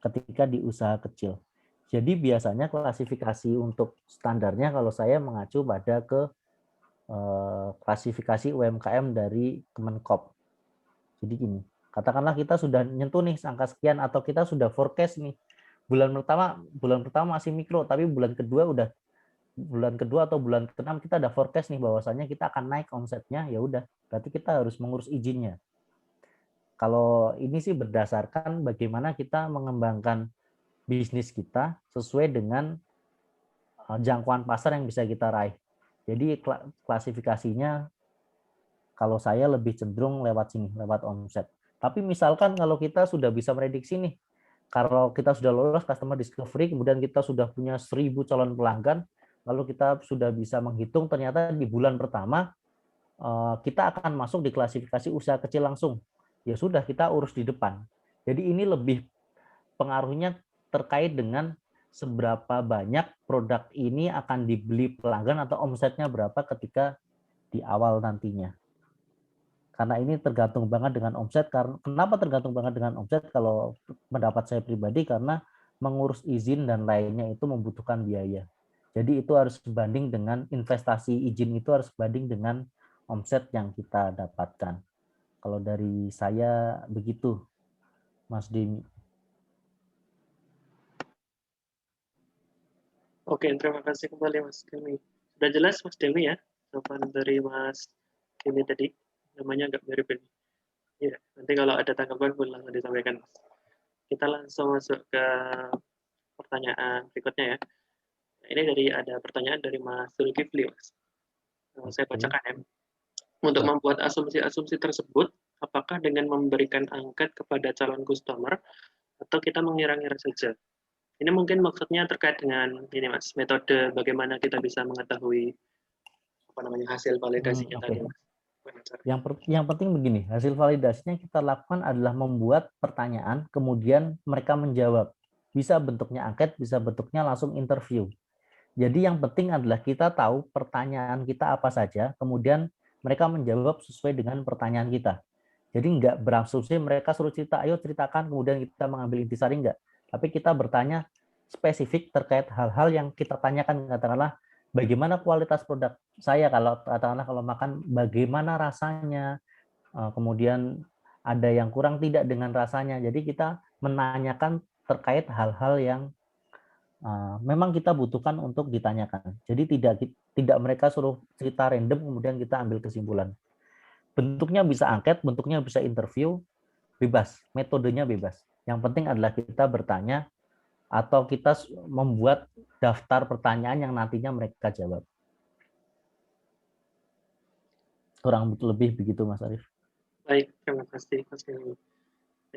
ketika di usaha kecil. Jadi biasanya klasifikasi untuk standarnya kalau saya mengacu pada ke klasifikasi UMKM dari Kemenkop. Jadi gini, katakanlah kita sudah nyentuh nih angka sekian atau kita sudah forecast nih. Bulan pertama masih mikro, tapi bulan kedua atau bulan ke-6 kita ada forecast nih bahwasanya kita akan naik omsetnya, ya udah, berarti kita harus mengurus izinnya. Kalau ini sih berdasarkan bagaimana kita mengembangkan bisnis kita sesuai dengan jangkauan pasar yang bisa kita raih. Jadi klasifikasinya kalau saya lebih cenderung lewat sini, lewat omset. Tapi misalkan kalau kita sudah bisa prediksi nih, kalau kita sudah lolos customer discovery, kemudian kita sudah punya 1.000 calon pelanggan, lalu kita sudah bisa menghitung ternyata di bulan pertama kita akan masuk di klasifikasi usaha kecil langsung. Ya sudah, kita urus di depan. Jadi ini lebih pengaruhnya terkait dengan seberapa banyak produk ini akan dibeli pelanggan atau omsetnya berapa ketika di awal nantinya. Karena ini tergantung banget dengan omset. Kenapa tergantung banget dengan omset? Kalau pendapat saya pribadi, karena mengurus izin dan lainnya itu membutuhkan biaya. Jadi itu harus sebanding dengan investasi izin, itu harus sebanding dengan omset yang kita dapatkan. Kalau dari saya begitu, Mas Demi. Oke, terima kasih kembali Mas Demi. Sudah jelas Mas Demi ya, jawaban dari Mas Demi tadi. Namanya agak mirip ini. Ya, nanti kalau ada tanggapan boleh langsung disampaikan. Kita langsung masuk ke pertanyaan berikutnya ya. Nah, ini ada pertanyaan dari Mas Zulkifli, Mas. Saya bacakan ya. Untuk membuat asumsi-asumsi tersebut, apakah dengan memberikan angket kepada calon customer atau kita mengira-ngira saja? Ini mungkin maksudnya terkait dengan ini Mas, metode bagaimana kita bisa mengetahui hasil validasinya tadi Mas. Yang penting begini, hasil validasinya kita lakukan adalah membuat pertanyaan, kemudian mereka menjawab. Bisa bentuknya angket, bisa bentuknya langsung interview. Jadi yang penting adalah kita tahu pertanyaan kita apa saja, kemudian mereka menjawab sesuai dengan pertanyaan kita. Jadi nggak berasumsi mereka suruh cerita, ayo ceritakan, kemudian kita mengambil intisari, enggak. Tapi kita bertanya spesifik terkait hal-hal yang kita tanyakan, katakanlah bagaimana kualitas produk saya, kalau makan bagaimana rasanya, kemudian ada yang kurang tidak dengan rasanya. Jadi kita menanyakan terkait hal-hal yang memang kita butuhkan untuk ditanyakan. Jadi tidak mereka suruh cerita random kemudian kita ambil kesimpulan. Bentuknya bisa angket, bentuknya bisa interview, bebas, metodenya bebas. Yang penting adalah kita bertanya atau kita membuat daftar pertanyaan yang nantinya mereka jawab. Kurang lebih begitu, Mas Arief. Baik, terima kasih Mas Demi.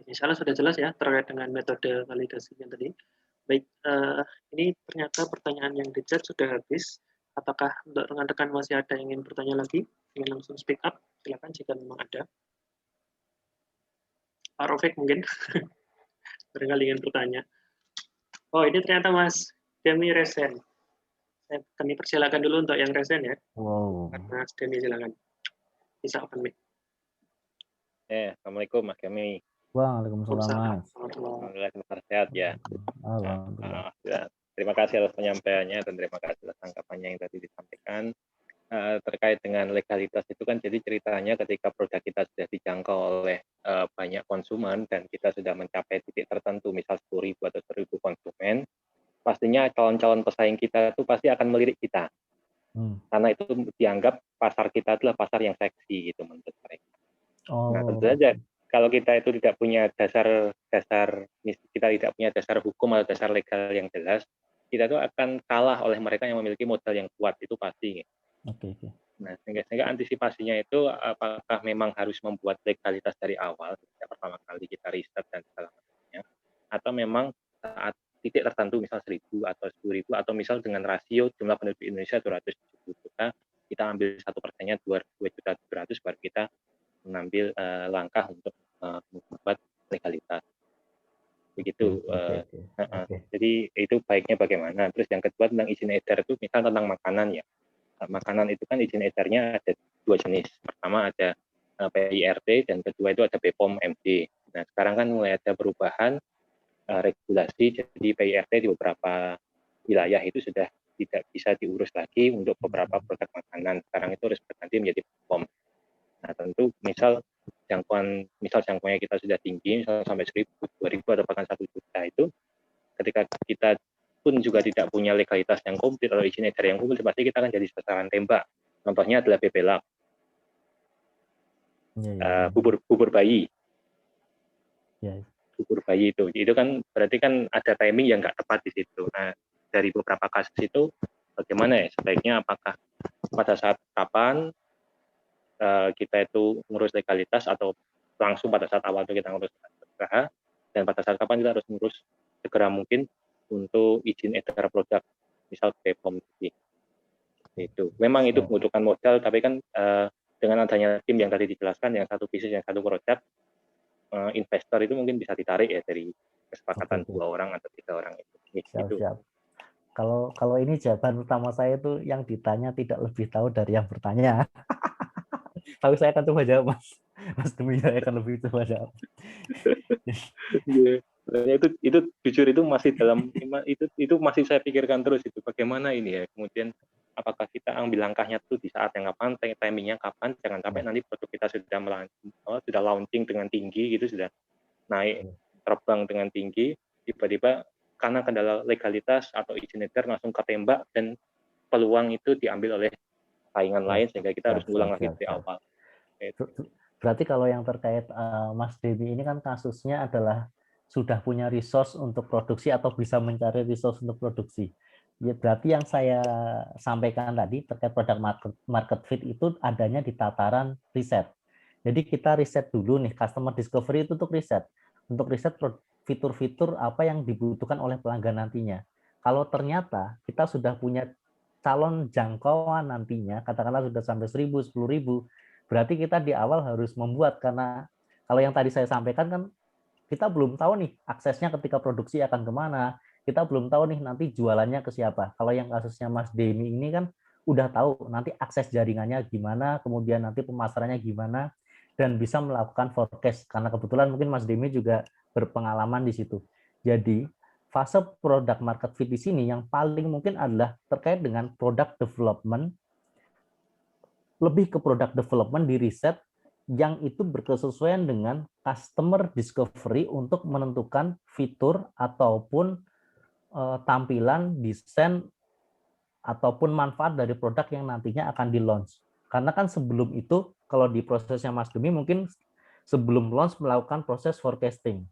Insya Allah sudah jelas ya terkait dengan metode validasinya tadi. Baik, ini ternyata pertanyaan yang di chat sudah habis. Apakah untuk rekan-rekan masih ada yang ingin bertanya lagi? Ingin langsung speak up? Silakan jika memang ada. Pak Rofik mungkin barangkali ingin bertanya. Oh, ini ternyata Mas Demi Resen. Kami persilakan dulu untuk yang Resen ya. Wow. Mas Demi silakan. Bisa open mic. Assalamualaikum Mas Demi. Waalaikumsalam, Mas. Alhamdulillah sehat ya. Alhamdulillah. Terima kasih atas penyampaiannya dan terima kasih atas tanggapannya yang tadi disampaikan. Terkait dengan legalitas itu kan jadi ceritanya ketika produk kita sudah dijangkau oleh banyak konsumen dan kita sudah mencapai titik tertentu, misal 10.000 atau 1.000 konsumen, pastinya calon-calon pesaing kita itu pasti akan melirik kita. Karena itu dianggap pasar kita adalah pasar yang seksi gitu menurut mereka. Nah, tentu saja kalau kita itu tidak punya dasar kita tidak punya dasar hukum atau dasar legal yang jelas, kita itu akan kalah oleh mereka yang memiliki modal yang kuat, itu pasti. Nah, sehingga antisipasinya itu apakah memang harus membuat legalitas dari awal, sejak pertama kali kita riset dan segala macamnya, atau memang saat titik tertentu, misal 1.000 atau 10.000, atau misal dengan rasio jumlah penduduk Indonesia 270 juta, kita ambil 1%-nya 2.700.000 baru kita mengambil langkah untuk membuat legalitas. Begitu. Oke. Jadi itu baiknya bagaimana. Terus yang kedua tentang izin edar itu misal tentang makanan ya. Makanan itu kan izin edarnya ada 2 jenis. Pertama ada PIRT dan kedua itu ada BPOM MD. Nah sekarang kan mulai ada perubahan regulasi, jadi PIRT di beberapa wilayah itu sudah tidak bisa diurus lagi untuk beberapa produk makanan. Sekarang itu harus berganti menjadi BPOM. Nah tentu jangkauannya kita sudah tinggi, misal sampai 1.000, 2.000 atau bahkan 1 juta itu, ketika kita pun juga tidak punya legalitas yang komplit atau izin edar yang komplit, pasti kita akan jadi sasaran tembak. Contohnya adalah BPLAB, bubur bayi. Bubur bayi itu kan berarti kan ada timing yang nggak tepat di situ. Nah dari beberapa kasus itu bagaimana ya sebaiknya, apakah pada saat kapan kita itu ngurus legalitas atau langsung pada saat awal itu kita ngurus usaha, dan pada saat kapan kita harus ngurus segera mungkin untuk izin edar produk, misal BPOM itu. Memang itu membutuhkan modal, tapi kan dengan adanya tim yang tadi dijelaskan, yang satu bisnis, yang satu produk, investor itu mungkin bisa ditarik ya dari kesepakatan 2 orang atau 3 orang itu. Siap. Kalau ini jawaban utama saya itu yang ditanya tidak lebih tahu dari yang bertanya. Tapi saya akan coba jawab, Mas Demi, saya akan lebih coba jawab. Itu jujur itu masih itu masih saya pikirkan terus itu, bagaimana ini ya, kemudian apakah kita ambil langkahnya tuh di saat yang kapan, timingnya kapan, jangan sampai nanti produk kita sudah launching dengan tinggi gitu, sudah naik terbang dengan tinggi, tiba-tiba karena kendala legalitas atau izin edar langsung ketembak dan peluang itu diambil oleh saingan lain, sehingga kita harus ulang lagi dari awal. Berarti kalau yang terkait Mas Demi ini kan kasusnya adalah sudah punya resource untuk produksi atau bisa mencari resource untuk produksi. Ya, berarti yang saya sampaikan tadi terkait produk market fit itu adanya di tataran riset. Jadi kita riset dulu nih, customer discovery itu untuk riset. Untuk riset fitur-fitur apa yang dibutuhkan oleh pelanggan nantinya. Kalau ternyata kita sudah punya calon jangkauan nantinya, katakanlah sudah sampai 1.000, 10.000, berarti kita di awal harus membuat, karena kalau yang tadi saya sampaikan kan kita belum tahu nih aksesnya ketika produksi akan kemana, kita belum tahu nih nanti jualannya ke siapa. Kalau yang kasusnya Mas Demi ini kan udah tahu nanti akses jaringannya gimana, kemudian nanti pemasarannya gimana, dan bisa melakukan forecast, karena kebetulan mungkin Mas Demi juga berpengalaman di situ. Jadi fase product market fit di sini yang paling mungkin adalah terkait dengan product development, lebih ke product development di riset yang itu berkesesuaian dengan customer discovery untuk menentukan fitur ataupun tampilan, desain, ataupun manfaat dari produk yang nantinya akan di-launch. Karena kan sebelum itu, kalau di prosesnya Mas Demi mungkin sebelum launch melakukan proses forecasting.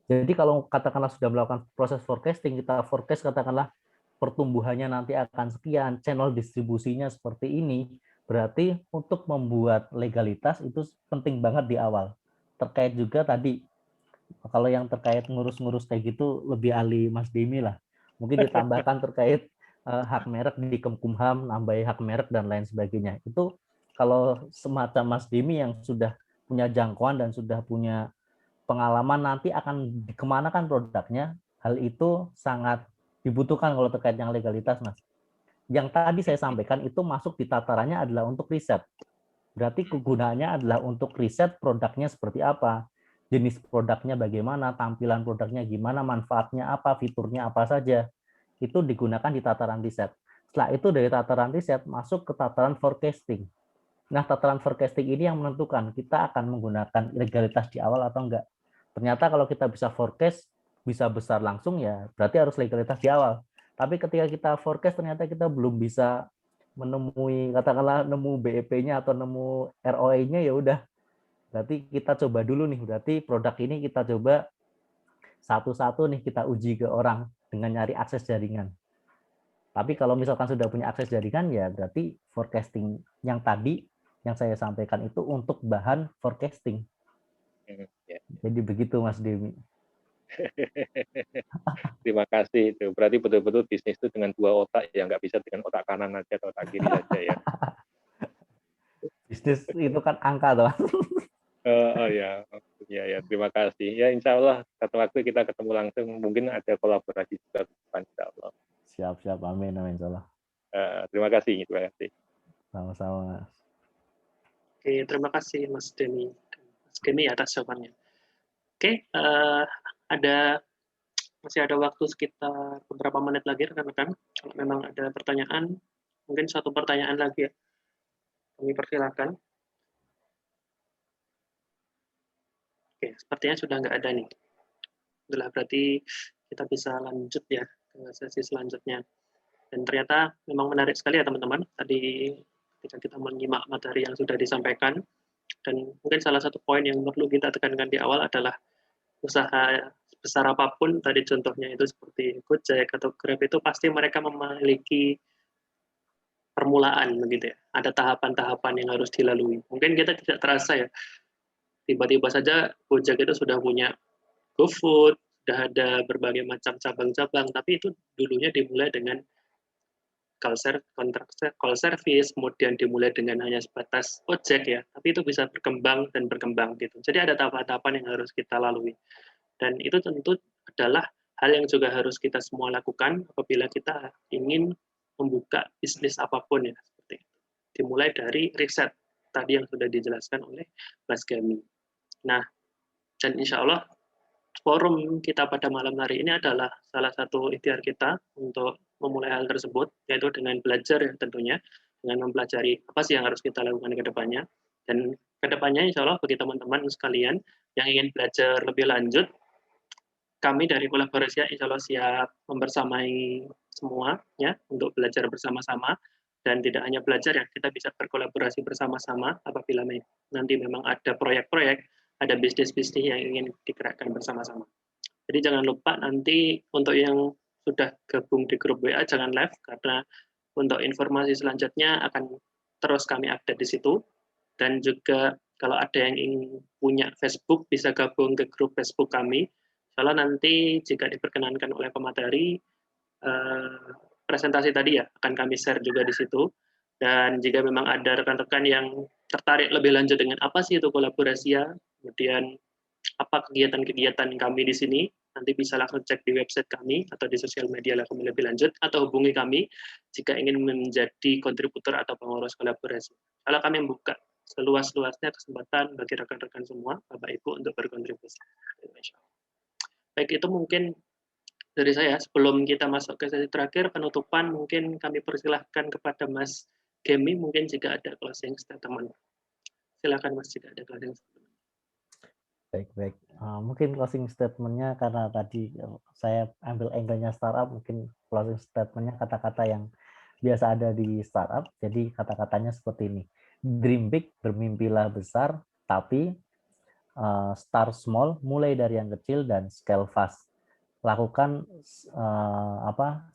Jadi kalau katakanlah sudah melakukan proses forecasting, kita forecast katakanlah pertumbuhannya nanti akan sekian, channel distribusinya seperti ini, berarti untuk membuat legalitas itu penting banget di awal. Terkait juga tadi, kalau yang terkait ngurus-ngurus kayak gitu lebih ahli Mas Demi lah. Mungkin ditambahkan terkait hak merek di Kemkumham, nambahi hak merek dan lain sebagainya. Itu kalau semacam Mas Demi yang sudah punya jangkauan dan sudah punya pengalaman nanti akan dikemanakan produknya, hal itu sangat dibutuhkan kalau terkait yang legalitas, Mas. Yang tadi saya sampaikan itu masuk di tatarannya adalah untuk riset. Berarti kegunaannya adalah untuk riset produknya seperti apa, jenis produknya bagaimana, tampilan produknya gimana, manfaatnya apa, fiturnya apa saja. Itu digunakan di tataran riset. Setelah itu dari tataran riset masuk ke tataran forecasting. Nah, tataran forecasting ini yang menentukan kita akan menggunakan legalitas di awal atau enggak. Ternyata kalau kita bisa forecast, bisa besar langsung ya, berarti harus legalitas di awal. Tapi ketika kita forecast ternyata kita belum bisa menemui, katakanlah nemu BEP-nya atau nemu ROI-nya, ya udah. Berarti kita coba dulu nih, berarti produk ini kita coba satu-satu nih kita uji ke orang dengan nyari akses jaringan. Tapi kalau misalkan sudah punya akses jaringan, ya berarti forecasting yang tadi yang saya sampaikan itu untuk bahan forecasting. Jadi begitu Mas Demi. Terima kasih. Itu berarti betul-betul bisnis itu dengan 2 otak, ya nggak bisa dengan otak kanan aja atau otak kiri saja ya. Bisnis itu kan angka toh. Oh ya, Ya, terima kasih. Ya, insya Allah satu waktu kita ketemu langsung, mungkin ada kolaborasi juga ke depan, insya Allah. Siap, amin, insyaallah. Terima kasih. Sama-sama. Oke, terima kasih Mas Demi. Mas Demi atas jawabannya. Oke, masih ada waktu sekitar beberapa menit lagi rekan-rekan. Kalau memang ada pertanyaan, mungkin satu pertanyaan lagi ya. Kami persilakan. Oke, sepertinya sudah nggak ada nih. Itulah berarti kita bisa lanjut ya ke sesi selanjutnya. Dan ternyata memang menarik sekali ya teman-teman. Tadi ketika kita menyimak materi yang sudah disampaikan, dan mungkin salah satu poin yang perlu kita tekankan di awal adalah usaha besar apapun, tadi contohnya itu seperti Gojek atau Grab itu pasti mereka memiliki permulaan begitu ya. Ada tahapan-tahapan yang harus dilalui. Mungkin kita tidak terasa ya, tiba-tiba saja Gojek itu sudah punya GoFood, sudah ada berbagai macam cabang-cabang, tapi itu dulunya dimulai dengan call service, kemudian dimulai dengan hanya sebatas ojek ya, tapi itu bisa berkembang dan berkembang gitu. Jadi ada tahapan-tahapan yang harus kita lalui. Dan itu tentu adalah hal yang juga harus kita semua lakukan apabila kita ingin membuka bisnis apapun ya, seperti itu. Dimulai dari riset tadi yang sudah dijelaskan oleh Mas Gami. Nah, dan insya Allah forum kita pada malam hari ini adalah salah satu ikhtiar kita untuk memulai hal tersebut, yaitu dengan belajar ya tentunya, dengan mempelajari apa sih yang harus kita lakukan ke depannya. Dan ke depannya insya Allah bagi teman-teman sekalian yang ingin belajar lebih lanjut, kami dari kolaborasi insya Allah siap membersamai semua ya untuk belajar bersama-sama, dan tidak hanya belajar ya, kita bisa berkolaborasi bersama-sama apabila nanti memang ada proyek-proyek, ada bisnis-bisnis yang ingin digerakkan bersama-sama. Jadi jangan lupa nanti untuk yang sudah gabung di grup WA jangan live, karena untuk informasi selanjutnya akan terus kami update di situ. Dan juga kalau ada yang ingin punya Facebook bisa gabung ke grup Facebook kami. Kalau nanti jika diperkenankan oleh pemateri, presentasi tadi ya akan kami share juga di situ. Dan jika memang ada rekan-rekan yang tertarik lebih lanjut dengan apa sih itu kolaborasi ya, kemudian apa kegiatan-kegiatan kami di sini, nanti bisa langsung cek di website kami atau di sosial media kami lebih lanjut, atau hubungi kami jika ingin menjadi kontributor atau pengurus kolaborasi. Kalau kami membuka seluas-luasnya kesempatan bagi rekan-rekan semua, Bapak Ibu untuk berkontribusi. Baik, itu mungkin dari saya. Sebelum kita masuk ke sesi terakhir, penutupan, mungkin kami persilahkan kepada Mas Gemi, mungkin jika ada closing statement. Silakan Mas jika ada closing statement. Baik. Mungkin closing statement-nya karena tadi saya ambil angle-nya startup, mungkin closing statement-nya kata-kata yang biasa ada di startup. Jadi kata-katanya seperti ini. Dream big, bermimpilah besar, tapi start small, mulai dari yang kecil dan scale fast. Lakukan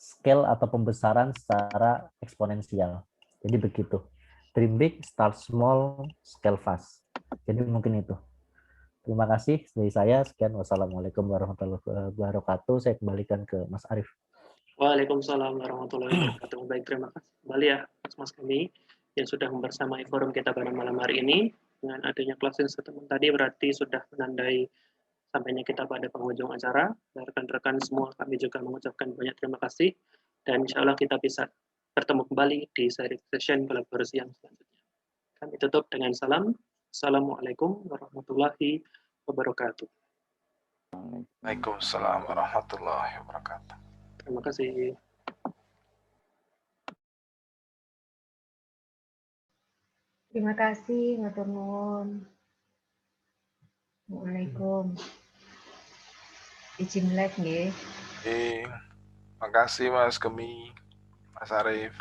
scale atau pembesaran secara eksponensial. Jadi begitu. Dream big, start small, scale fast. Jadi mungkin itu. Terima kasih dari saya. Sekian. Wassalamualaikum warahmatullahi wabarakatuh. Saya kembalikan ke Mas Arief. Waalaikumsalam warahmatullahi wabarakatuh. Baik, terima kasih kembali ya Mas kami yang sudah membersamai forum kita pada malam hari ini. Dengan adanya closing statement tadi berarti sudah menandai sampainya kita pada penghujung acara. Rekan-rekan semua kami juga mengucapkan banyak terima kasih, dan insya Allah kita bisa bertemu kembali di session kolaborasi yang selanjutnya. Kami tutup dengan salam. Assalamualaikum warahmatullahi wabarakatuh. Waalaikumsalam warahmatullahi wabarakatuh. Terima kasih. Terima kasih, matur nuwun. Waalaikumsalam. Izin live nggih. Makasih Mas Gemi, Mas Arief.